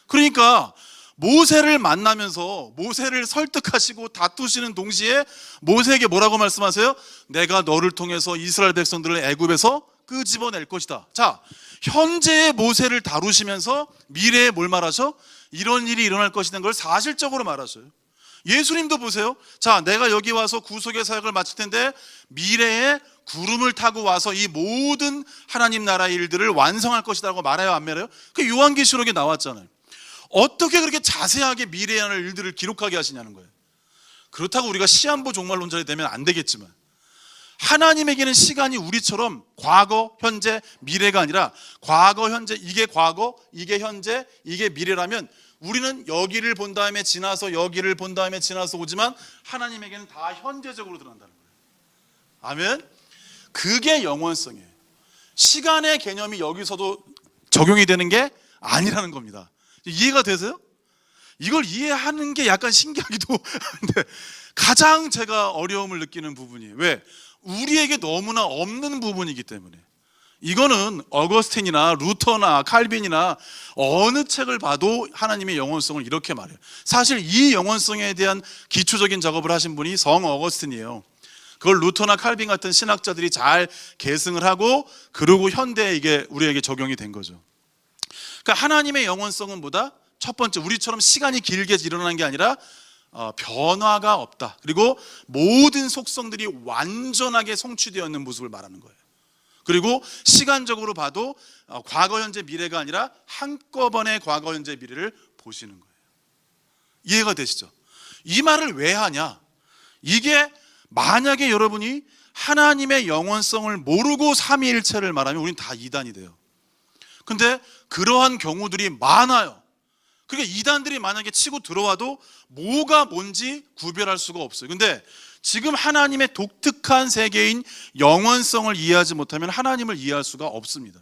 그러니까 모세를 만나면서 모세를 설득하시고 다투시는 동시에 모세에게 뭐라고 말씀하세요? 내가 너를 통해서 이스라엘 백성들을 애굽에서 끄집어낼 것이다. 자, 현재의 모세를 다루시면서 미래에 뭘 말하죠? 이런 일이 일어날 것이라는 걸 사실적으로 말하셔요. 예수님도 보세요. 자, 내가 여기 와서 구속의 사역을 마칠 텐데 미래에 구름을 타고 와서 이 모든 하나님 나라의 일들을 완성할 것이라고 말해요, 안 말해요? 그 요한계시록에 나왔잖아요. 어떻게 그렇게 자세하게 미래에 할 일들을 기록하게 하시냐는 거예요. 그렇다고 우리가 시한부 종말론자가 되면 안 되겠지만, 하나님에게는 시간이 우리처럼 과거, 현재, 미래가 아니라 과거, 현재, 이게 과거, 이게 현재, 이게 미래라면 우리는 여기를 본 다음에 지나서 여기를 본 다음에 지나서 오지만 하나님에게는 다 현재적으로 드러난다는 거예요. 아멘. 그게 영원성이에요. 시간의 개념이 여기서도 적용이 되는 게 아니라는 겁니다. 이해가 되세요? 이걸 이해하는 게 약간 신기하기도 한데 가장 제가 어려움을 느끼는 부분이에요. 왜? 우리에게 너무나 없는 부분이기 때문에. 이거는 어거스틴이나 루터나 칼빈이나 어느 책을 봐도 하나님의 영원성을 이렇게 말해요. 사실 이 영원성에 대한 기초적인 작업을 하신 분이 성 어거스틴이에요. 그걸 루터나 칼빈 같은 신학자들이 잘 계승을 하고 그러고 현대에 이게 우리에게 적용이 된 거죠. 그러니까 하나님의 영원성은 뭐다? 첫 번째, 우리처럼 시간이 길게 일어나는 게 아니라 변화가 없다. 그리고 모든 속성들이 완전하게 성취되어 있는 모습을 말하는 거예요. 그리고 시간적으로 봐도 과거, 현재, 미래가 아니라 한꺼번에 과거, 현재, 미래를 보시는 거예요. 이해가 되시죠? 이 말을 왜 하냐? 이게 만약에 여러분이 하나님의 영원성을 모르고 삼위일체를 말하면 우린 다 이단이 돼요. 근데 그러한 경우들이 많아요. 그러니까 이단들이 만약에 치고 들어와도 뭐가 뭔지 구별할 수가 없어요. 근데 지금 하나님의 독특한 세계인 영원성을 이해하지 못하면 하나님을 이해할 수가 없습니다.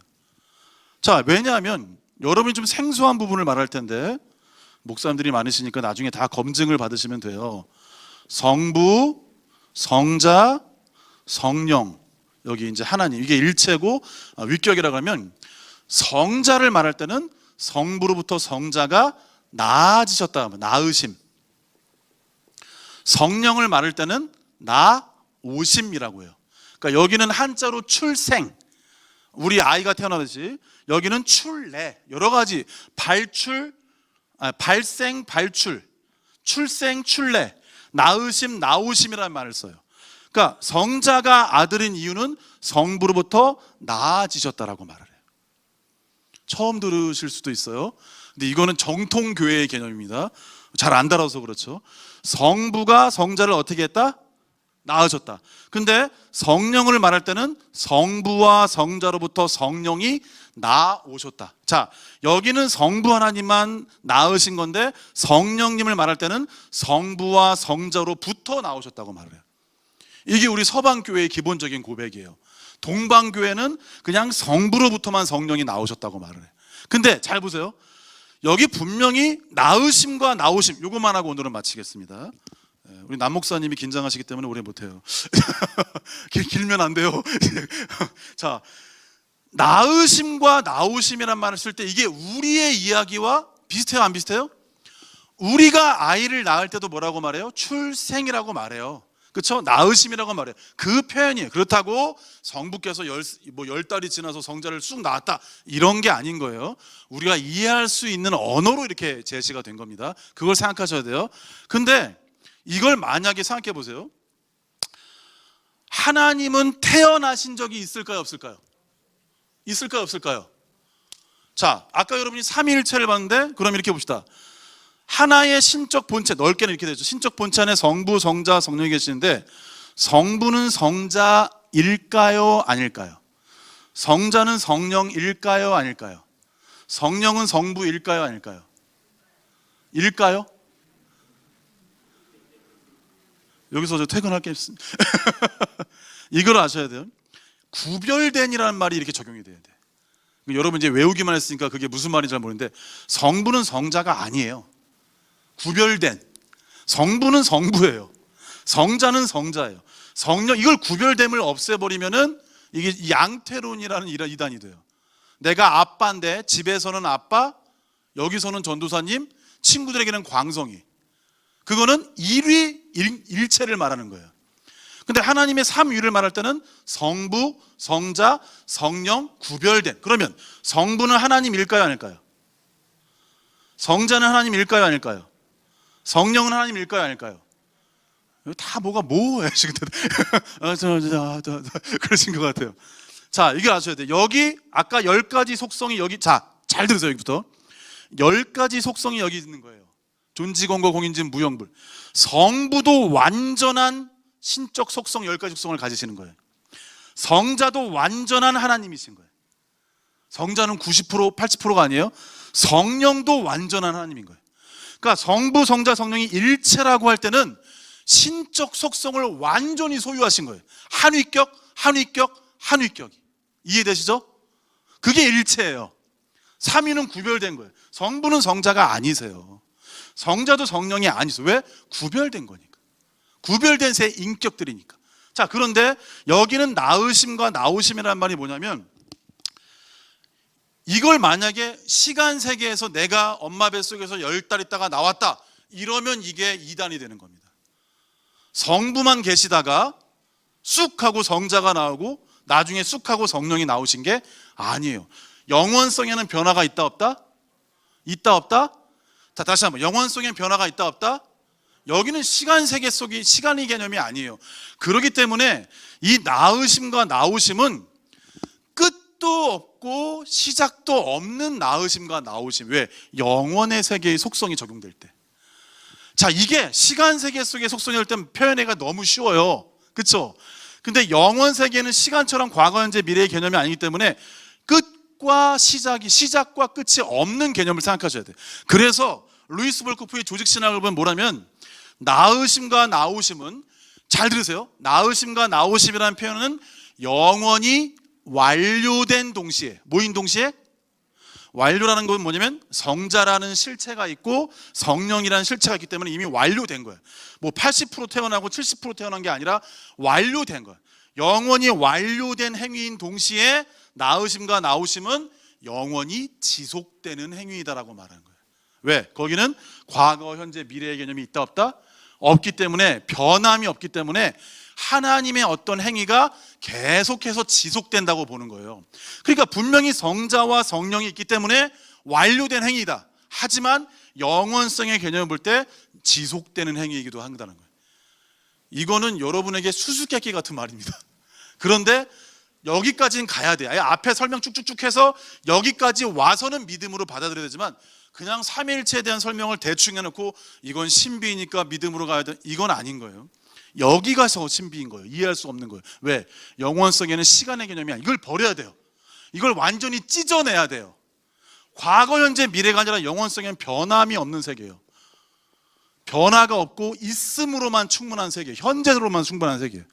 자, 왜냐하면 여러분이 좀 생소한 부분을 말할 텐데 목사님들이 많으시니까 나중에 다 검증을 받으시면 돼요. 성부, 성자, 성령, 여기 이제 하나님, 이게 일체고 위격이라고 하면 성자를 말할 때는 성부로부터 성자가 나아지셨다, 나으심. 성령을 말할 때는 나오심이라고 해요. 그러니까 여기는 한자로 출생, 우리 아이가 태어나듯이 여기는 출래, 여러 가지 발출, 발생, 발출, 출생, 출래, 나으심, 나오심이라는 말을 써요. 그러니까 성자가 아들인 이유는 성부로부터 나아지셨다라고 말을 해요. 처음 들으실 수도 있어요. 근데 이거는 정통교회의 개념입니다. 잘 안 달아서 그렇죠. 성부가 성자를 어떻게 했다? 낳으셨다. 근데 성령을 말할 때는 성부와 성자로부터 성령이 나오셨다. 자, 여기는 성부 하나님만 낳으신 건데 성령님을 말할 때는 성부와 성자로부터 나오셨다고 말을 해요. 이게 우리 서방교회의 기본적인 고백이에요. 동방교회는 그냥 성부로부터만 성령이 나오셨다고 말을 해요. 근데 잘 보세요. 여기 분명히 나으심과 나오심, 요것만 하고 오늘은 마치겠습니다. 우리 남 목사님이 긴장하시기 때문에 오래 못해요. 길면 안 돼요. 자, 나으심과 나오심이란 말을 쓸 때 이게 우리의 이야기와 비슷해요, 안 비슷해요? 우리가 아이를 낳을 때도 뭐라고 말해요? 출생이라고 말해요. 그렇죠? 나으심이라고 말해요. 그 표현이에요. 그렇다고 성부께서 10달이 지나서 성자를 쑥 낳았다, 이런 게 아닌 거예요. 우리가 이해할 수 있는 언어로 이렇게 제시가 된 겁니다. 그걸 생각하셔야 돼요. 근데 이걸 만약에 생각해 보세요. 하나님은 태어나신 적이 있을까요, 없을까요? 있을까요, 없을까요? 자, 아까 여러분이 삼위일체를 봤는데 그럼 이렇게 봅시다. 하나의 신적 본체, 넓게는 이렇게 되죠. 신적 본체 안에 성부, 성자, 성령이 계시는데 성부는 성자일까요, 아닐까요? 성자는 성령일까요, 아닐까요? 성령은 성부일까요, 아닐까요? 일까요? 여기서 저 퇴근할게요. 이걸 아셔야 돼요. 구별된이라는 말이 이렇게 적용이 돼야 돼. 여러분 이제 외우기만 했으니까 그게 무슨 말인지 잘 모르는데 성부는 성자가 아니에요. 구별된. 성부는 성부예요. 성자는 성자예요. 성령, 이걸 구별됨을 없애버리면은 이게 양태론이라는 이단이 돼요. 내가 아빠인데 집에서는 아빠, 여기서는 전도사님, 친구들에게는 광성이. 그거는 일체를 말하는 거예요. 근데 하나님의 삼위를 말할 때는 성부, 성자, 성령 구별된. 그러면 성부는 하나님일까요, 아닐까요? 성자는 하나님일까요, 아닐까요? 성령은 하나님일까요, 아닐까요? 다 뭐가 뭐예요 지금. 그러신 것 같아요. 자, 이게 아셔야 돼요. 여기 아까 10가지 속성이 여기, 자, 잘 들으세요. 여기부터 10가지 속성이 여기 있는 거예요. 존지권과 공인진 무형불. 성부도 완전한 신적 속성 10가지 속성을 가지시는 거예요. 성자도 완전한 하나님이신 거예요. 성자는 90%, 80%가 아니에요. 성령도 완전한 하나님인 거예요. 그러니까 성부, 성자, 성령이 일체라고 할 때는 신적 속성을 완전히 소유하신 거예요. 한위격, 한위격, 한위격이. 이해되시죠? 그게 일체예요. 삼위는 구별된 거예요. 성부는 성자가 아니세요. 성자도 성령이 아니세요. 왜? 구별된 거니까. 구별된 세 인격들이니까. 자, 그런데 여기는 나으심과 나오심이라는 말이 뭐냐면, 이걸 만약에 시간 세계에서 내가 엄마 뱃속에서 10달 있다가 나왔다 이러면 이게 이단이 되는 겁니다. 성부만 계시다가 쑥 하고 성자가 나오고 나중에 쑥 하고 성령이 나오신 게 아니에요. 영원성에는 변화가 있다 없다? 있다 없다? 자, 다시 한번, 영원성에는 변화가 있다 없다? 여기는 시간 세계 속이 시간의 개념이 아니에요. 그렇기 때문에 이 나으심과 나오심은 끝도 없고 시작도 없는 나으심과 나오심. 왜? 영원의 세계의 속성이 적용될 때. 자, 이게 시간 세계 속의 속성일 때 표현하기가 너무 쉬워요. 그렇죠? 근데 영원 세계는 시간처럼 과거, 현재, 미래의 개념이 아니기 때문에 끝과 시작과 끝이 없는 개념을 생각하셔야 돼요. 그래서 루이스 볼코프의 조직신학을 보면 뭐라면, 나으심과 나오심은, 잘 들으세요, 나으심과 나오심이라는 표현은 영원히 완료된 동시에, 뭐인 동시에? 완료라는 건 뭐냐면 성자라는 실체가 있고 성령이라는 실체가 있기 때문에 이미 완료된 거예요. 뭐 80% 태어나고 70% 태어난 게 아니라 완료된 거예요. 영원히 완료된 행위인 동시에 나으심과 나오심은 영원히 지속되는 행위이다라고 말하는 거예요. 왜? 거기는 과거, 현재, 미래의 개념이 있다 없다? 없기 때문에, 변함이 없기 때문에 하나님의 어떤 행위가 계속해서 지속된다고 보는 거예요. 그러니까 분명히 성자와 성령이 있기 때문에 완료된 행위다. 하지만 영원성의 개념을 볼 때 지속되는 행위이기도 한다는 거예요. 이거는 여러분에게 수수께끼 같은 말입니다. 그런데 여기까지는 가야 돼요. 앞에 설명 쭉쭉쭉 해서 여기까지 와서는 믿음으로 받아들여야 되지만, 그냥 삼위일체에 대한 설명을 대충 해놓고 이건 신비니까 믿음으로 가야 돼, 이건 아닌 거예요. 여기 가서 신비인 거예요. 이해할 수 없는 거예요. 왜? 영원성에는 시간의 개념이 아니에요. 이걸 버려야 돼요. 이걸 완전히 찢어내야 돼요. 과거, 현재, 미래가 아니라 영원성에는 변함이 없는 세계예요. 변화가 없고 있음으로만 충분한 세계, 현재로만 충분한 세계예요.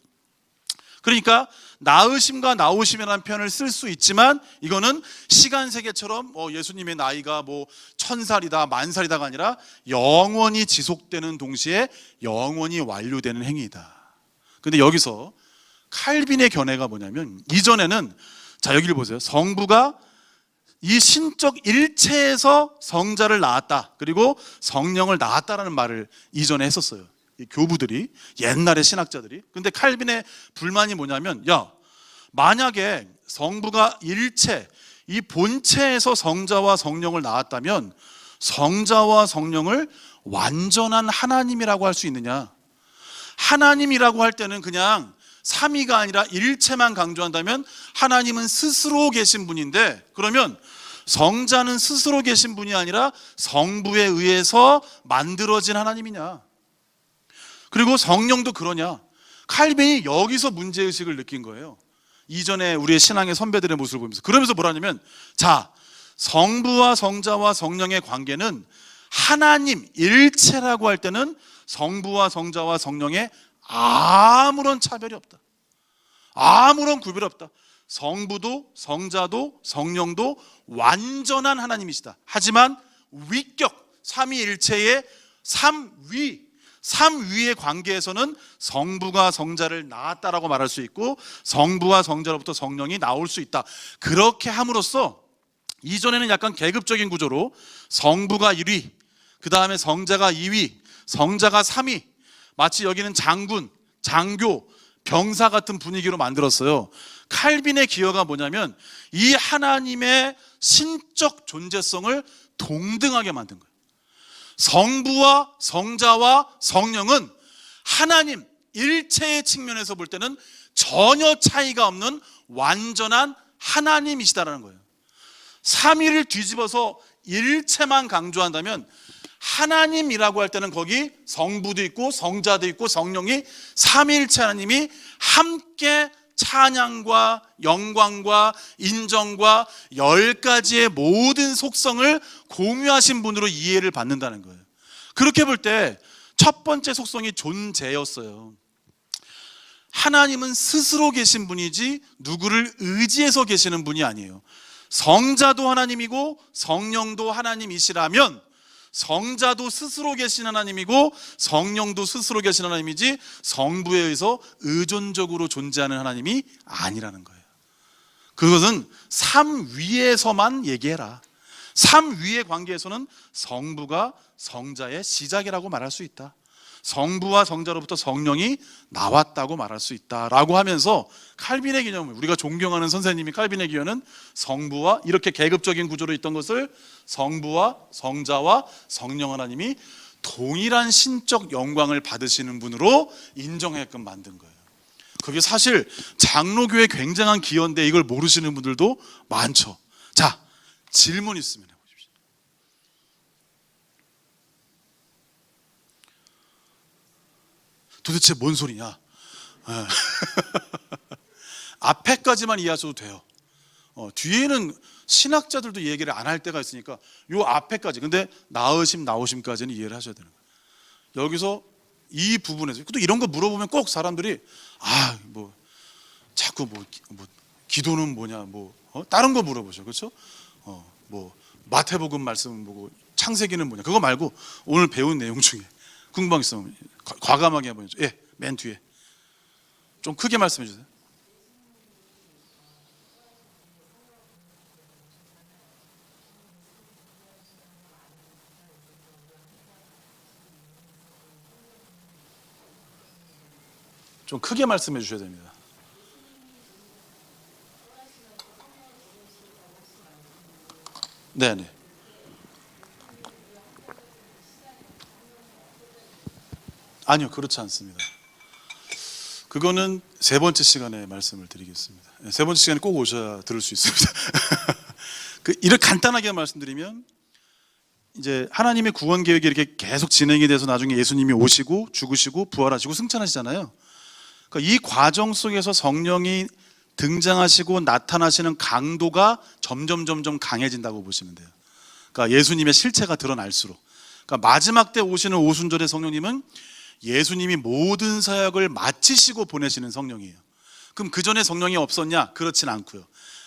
그러니까 나으심과 나오심이라는 표현을 쓸 수 있지만, 이거는 시간 세계처럼 예수님의 나이가 뭐 1000살이다, 10,000살이다가 아니라 영원히 지속되는 동시에 영원히 완료되는 행위이다. 근데 여기서 칼빈의 견해가 뭐냐면, 이전에는, 자, 여기를 보세요. 성부가 이 신적 일체에서 성자를 낳았다, 그리고 성령을 낳았다라는 말을 이전에 했었어요. 이 교부들이, 옛날의 신학자들이. 근데 칼빈의 불만이 뭐냐면, 만약에 성부가 일체, 이 본체에서 성자와 성령을 낳았다면 성자와 성령을 완전한 하나님이라고 할 수 있느냐? 하나님이라고 할 때는 그냥 삼위가 아니라 일체만 강조한다면 하나님은 스스로 계신 분인데, 그러면 성자는 스스로 계신 분이 아니라 성부에 의해서 만들어진 하나님이냐? 그리고 성령도 그러냐? 칼빈이 여기서 문제의식을 느낀 거예요. 이전에 우리의 신앙의 선배들의 모습을 보면서. 그러면서 뭐라냐면, 자, 성부와 성자와 성령의 관계는 하나님 일체라고 할 때는 성부와 성자와 성령의 아무런 차별이 없다. 아무런 구별이 없다. 성부도 성자도 성령도 완전한 하나님이시다. 하지만 위격, 삼위일체의 삼위의 관계에서는 성부가 성자를 낳았다라고 말할 수 있고 성부와 성자로부터 성령이 나올 수 있다. 그렇게 함으로써 이전에는 약간 계급적인 구조로 성부가 1위, 그 다음에 성자가 2위, 성자가 3위, 마치 여기는 장군, 장교, 병사 같은 분위기로 만들었어요. 칼빈의 기여가 뭐냐면 이 하나님의 신적 존재성을 동등하게 만든 거예요. 성부와 성자와 성령은 하나님 일체의 측면에서 볼 때는 전혀 차이가 없는 완전한 하나님이시다라는 거예요. 삼위를 뒤집어서 일체만 강조한다면 하나님이라고 할 때는 거기 성부도 있고 성자도 있고 성령이 삼위일체 하나님이 함께 찬양과 영광과 인정과 10가지의 모든 속성을 공유하신 분으로 이해를 받는다는 거예요. 그렇게 볼 때 첫 번째 속성이 존재였어요. 하나님은 스스로 계신 분이지 누구를 의지해서 계시는 분이 아니에요. 성자도 하나님이고 성령도 하나님이시라면 성자도 스스로 계신 하나님이고 성령도 스스로 계신 하나님이지 성부에 의해서 의존적으로 존재하는 하나님이 아니라는 거예요. 그것은 삼위에서만 얘기해라. 삼위의 관계에서는 성부가 성자의 시작이라고 말할 수 있다. 성부와 성자로부터 성령이 나왔다고 말할 수 있다라고 하면서 칼빈의 개념을, 우리가 존경하는 선생님이 칼빈의 개념은 성부와 이렇게 계급적인 구조로 있던 것을 성부와 성자와 성령 하나님이 동일한 신적 영광을 받으시는 분으로 인정하게끔 만든 거예요. 그게 사실 장로교의 굉장한 기여인데 이걸 모르시는 분들도 많죠. 자, 질문 있으면 해보십시오. 도대체 뭔 소리냐? 앞에까지만 이해하셔도 돼요. 뒤에는 신학자들도 얘기를 안 할 때가 있으니까 요 앞에까지, 근데 나으심 나오심까지는 이해를 하셔야 되는 거예요. 여기서 이 부분에서 또 이런 거 물어보면 꼭 사람들이 뭐 자꾸 뭐 기도는 뭐냐, 다른 거 물어보죠. 그렇죠? 뭐 마태복음 말씀 보고 창세기는 뭐냐, 그거 말고 오늘 배운 내용 중에 궁금한 게 있으면 과감하게 한번 해줘. 예, 맨 뒤에 좀 크게 말씀해 주세요. 좀 크게 말씀해 주셔야 됩니다. 네네. 아니요, 그렇지 않습니다. 그거는 세 번째 시간에 말씀을 드리겠습니다. 세 번째 시간에 꼭 오셔야 들을 수 있습니다. 이렇게 간단하게 말씀드리면, 이제 하나님의 구원 계획이 이렇게 계속 진행이 돼서 나중에 예수님이 오시고 죽으시고 부활하시고 승천하시잖아요. 그러니까 이 과정 속에서 성령이 등장하시고 나타나시는 강도가 점점 강해진다고 보시면 돼요. 그러니까 예수님의 실체가 드러날수록. 그러니까 마지막 때 오시는 오순절의 성령님은 예수님이 모든 사역을 마치시고 보내시는 성령이에요. 그럼 그 전에 성령이 없었냐? 그렇진 않고요.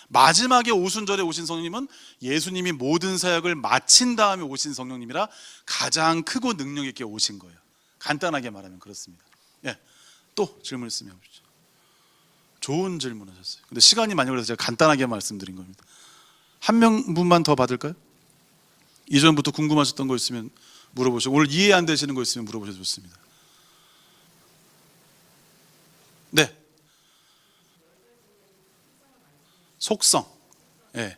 마지막에 오순절에 오신 성령님은 예수님이 모든 사역을 마친 다음에 오신 성령님이라 가장 크고 능력 있게 오신 거예요. 간단하게 말하면 그렇습니다. 예, 또 질문 있으면 해보시죠. 좋은 질문 하셨어요. 근데 시간이 많이 걸려서 제가 간단하게 말씀드린 겁니다. 한 분만 더 받을까요? 이전부터 궁금하셨던 거 있으면 물어보시고, 오늘 이해 안 되시는 거 있으면 물어보셔도 좋습니다. 네. 속성. 예.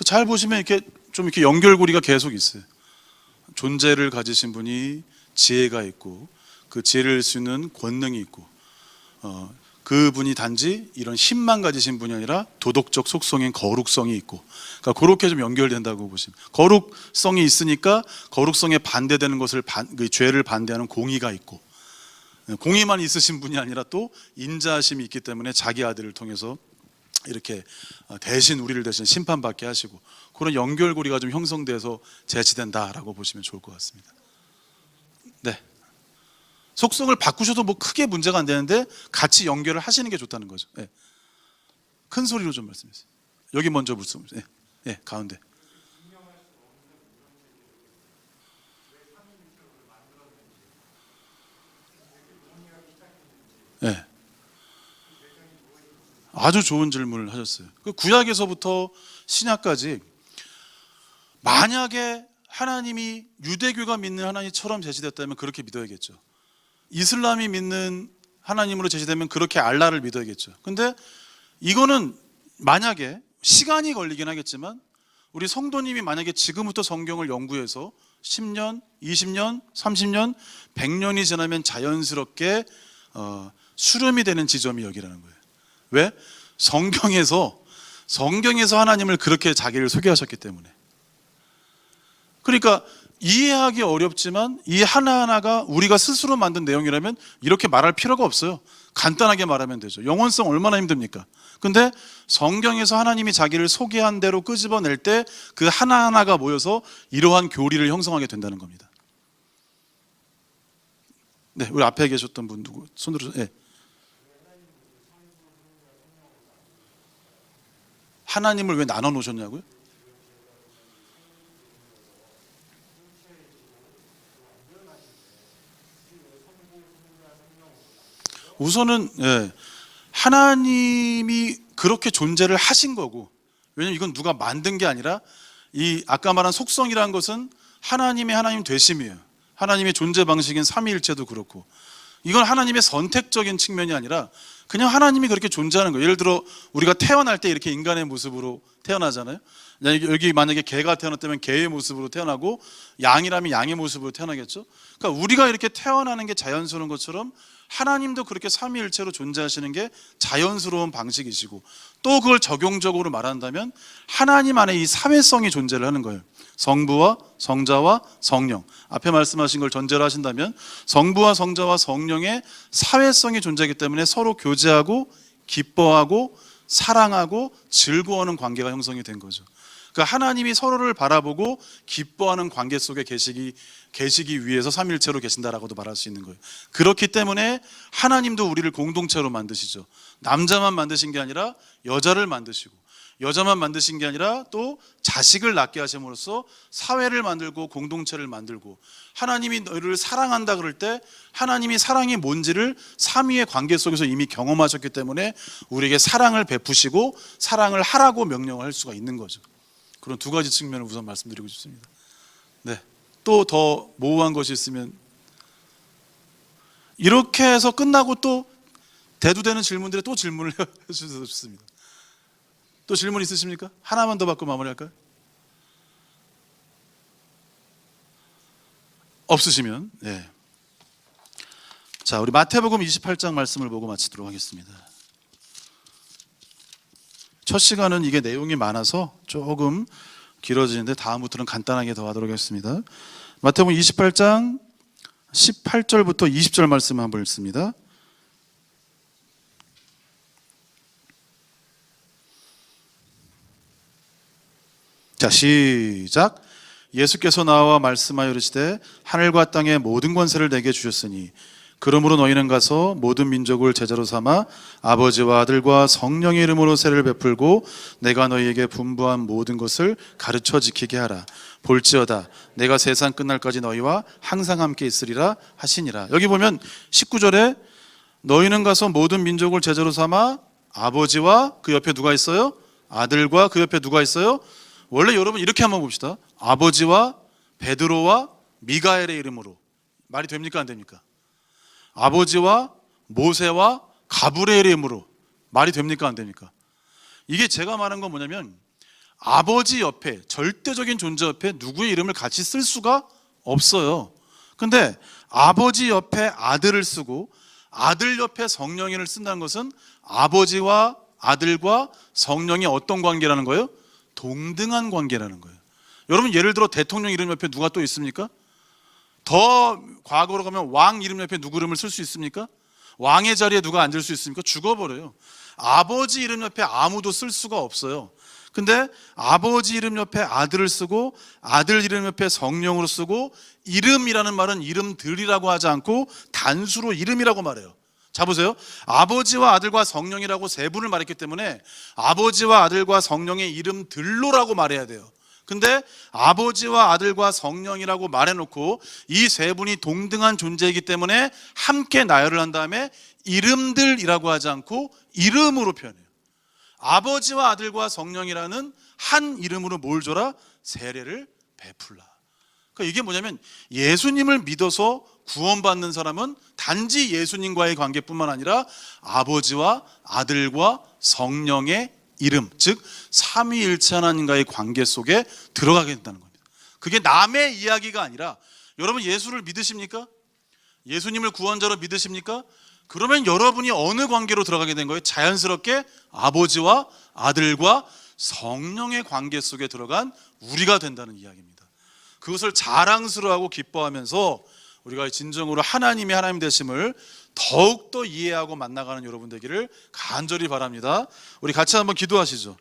잘 보시면 이렇게 연결고리가 계속 있어요. 존재를 가지신 분이 지혜가 있고 그 지혜를 쓸 수 있는 권능이 있고, 그분이 단지 이런 힘만 가지신 분이 아니라 도덕적 속성인 거룩성이 있고, 그러니까 그렇게 좀 연결된다고 보시면, 거룩성이 있으니까 거룩성에 반대되는 것을 죄를 반대하는 공의가 있고, 공의만 있으신 분이 아니라 또 인자하심이 있기 때문에 자기 아들을 통해서 이렇게 대신 우리를 대신 심판받게 하시고, 그런 연결고리가 좀 형성돼서 제시된다라고 보시면 좋을 것 같습니다. 네. 속성을 바꾸셔도 뭐 크게 문제가 안 되는데 같이 연결을 하시는 게 좋다는 거죠. 네. 큰 소리로 좀 말씀해주세요. 여기 먼저 말씀해주세요. 네. 가운데. 네. 아주 좋은 질문을 하셨어요. 구약에서부터 신약까지 만약에 하나님이 유대교가 믿는 하나님처럼 제시됐다면 그렇게 믿어야겠죠. 이슬람이 믿는 하나님으로 제시되면 그렇게 알라를 믿어야겠죠. 근데 이거는 만약에 시간이 걸리긴 하겠지만 우리 성도님이 만약에 지금부터 성경을 연구해서 10년, 20년, 30년, 100년이 지나면 자연스럽게 수렴이 되는 지점이 여기라는 거예요. 왜? 성경에서 하나님을 그렇게 자기를 소개하셨기 때문에. 그러니까 이해하기 어렵지만 이 하나하나가 우리가 스스로 만든 내용이라면 이렇게 말할 필요가 없어요. 간단하게 말하면 되죠. 영혼성 얼마나 힘듭니까? 근데 성경에서 하나님이 자기를 소개한 대로 끄집어낼 때 그 하나하나가 모여서 이러한 교리를 형성하게 된다는 겁니다. 네, 우리 앞에 계셨던 분 누구? 손 들어서. 네. 하나님을 왜 나눠 놓으셨냐고요? 우선은 하나님이 그렇게 존재를 하신 거고, 왜냐면 이건 누가 만든 게 아니라 이 아까 말한 속성이라는 것은 하나님의 하나님 되심이에요. 하나님의 존재 방식인 삼위일체도 그렇고, 이건 하나님의 선택적인 측면이 아니라 그냥 하나님이 그렇게 존재하는 거예요. 예를 들어 우리가 태어날 때 이렇게 인간의 모습으로 태어나잖아요. 여기 만약에 개가 태어났다면 개의 모습으로 태어나고, 양이라면 양의 모습으로 태어나겠죠. 그러니까 우리가 이렇게 태어나는 게 자연스러운 것처럼 하나님도 그렇게 삼위일체로 존재하시는 게 자연스러운 방식이시고, 또 그걸 적용적으로 말한다면 하나님 안에 이 사회성이 존재를 하는 거예요. 성부와 성자와 성령, 앞에 말씀하신 걸 전제로 하신다면 성부와 성자와 성령의 사회성이 존재하기 때문에 서로 교제하고 기뻐하고 사랑하고 즐거워하는 관계가 형성이 된 거죠. 그러니까 하나님이 서로를 바라보고 기뻐하는 관계 속에 계시기 위해서 삼일체로 계신다라고도 말할 수 있는 거예요. 그렇기 때문에 하나님도 우리를 공동체로 만드시죠. 남자만 만드신 게 아니라 여자를 만드시고, 여자만 만드신 게 아니라 또 자식을 낳게 하심으로써 사회를 만들고 공동체를 만들고, 하나님이 너희를 사랑한다 그럴 때 하나님이 사랑이 뭔지를 삼위의 관계 속에서 이미 경험하셨기 때문에 우리에게 사랑을 베푸시고 사랑을 하라고 명령을 할 수가 있는 거죠. 그런 두 가지 측면을 우선 말씀드리고 싶습니다. 네, 또 더 모호한 것이 있으면, 이렇게 해서 끝나고 또 대두되는 질문들에 또 질문을 해주셔도 좋습니다. 또 질문 있으십니까? 하나만 더 받고 마무리할까요? 없으시면, 네. 자, 우리 마태복음 28장 말씀을 보고 마치도록 하겠습니다. 첫 시간은 이게 내용이 많아서 조금 길어지는데 다음부터는 간단하게 더 하도록 하겠습니다. 마태복음 28장 18절부터 20절 말씀 한번 읽습니다. 자, 시작. 예수께서 나와 말씀하여 이르시되 하늘과 땅의 모든 권세를 내게 주셨으니 그러므로 너희는 가서 모든 민족을 제자로 삼아 아버지와 아들과 성령의 이름으로 세례를 베풀고 내가 너희에게 분부한 모든 것을 가르쳐 지키게 하라. 볼지어다 내가 세상 끝날까지 너희와 항상 함께 있으리라 하시니라. 여기 보면 19절에 너희는 가서 모든 민족을 제자로 삼아, 아버지와 그 옆에 누가 있어요? 아들과 그 옆에 누가 있어요? 원래 여러분 이렇게 한번 봅시다. 아버지와 베드로와 미가엘의 이름으로. 말이 됩니까 안 됩니까? 아버지와 모세와 가브리엘의 이름으로. 말이 됩니까 안 됩니까? 이게 제가 말한 건 뭐냐면, 아버지 옆에, 절대적인 존재 옆에 누구의 이름을 같이 쓸 수가 없어요. 근데 아버지 옆에 아들을 쓰고 아들 옆에 성령을 쓴다는 것은 아버지와 아들과 성령이 어떤 관계라는 거예요? 동등한 관계라는 거예요. 여러분 예를 들어 대통령 이름 옆에 누가 또 있습니까? 더 과거로 가면 왕 이름 옆에 누구 이름을 쓸 수 있습니까? 왕의 자리에 누가 앉을 수 있습니까? 죽어버려요. 아버지 이름 옆에 아무도 쓸 수가 없어요. 근데 아버지 이름 옆에 아들을 쓰고 아들 이름 옆에 성령으로 쓰고, 이름이라는 말은 이름들이라고 하지 않고 단수로 이름이라고 말해요. 자 보세요. 아버지와 아들과 성령이라고 세 분을 말했기 때문에 아버지와 아들과 성령의 이름들로라고 말해야 돼요. 근데 아버지와 아들과 성령이라고 말해놓고 이 세 분이 동등한 존재이기 때문에 함께 나열을 한 다음에 이름들이라고 하지 않고 이름으로 표현해요. 아버지와 아들과 성령이라는 한 이름으로 뭘 줘라? 세례를 베풀라. 그러니까 이게 뭐냐면, 예수님을 믿어서 구원받는 사람은 단지 예수님과의 관계뿐만 아니라 아버지와 아들과 성령의 이름, 즉 삼위일체 하나님과의 관계 속에 들어가게 된다는 겁니다. 그게 남의 이야기가 아니라, 여러분 예수를 믿으십니까? 예수님을 구원자로 믿으십니까? 그러면 여러분이 어느 관계로 들어가게 된 거예요? 자연스럽게 아버지와 아들과 성령의 관계 속에 들어간 우리가 된다는 이야기입니다. 그것을 자랑스러워하고 기뻐하면서 우리가 진정으로 하나님의 하나님 되심을 더욱더 이해하고 만나가는 여러분 되기를 간절히 바랍니다. 우리 같이 한번 기도하시죠.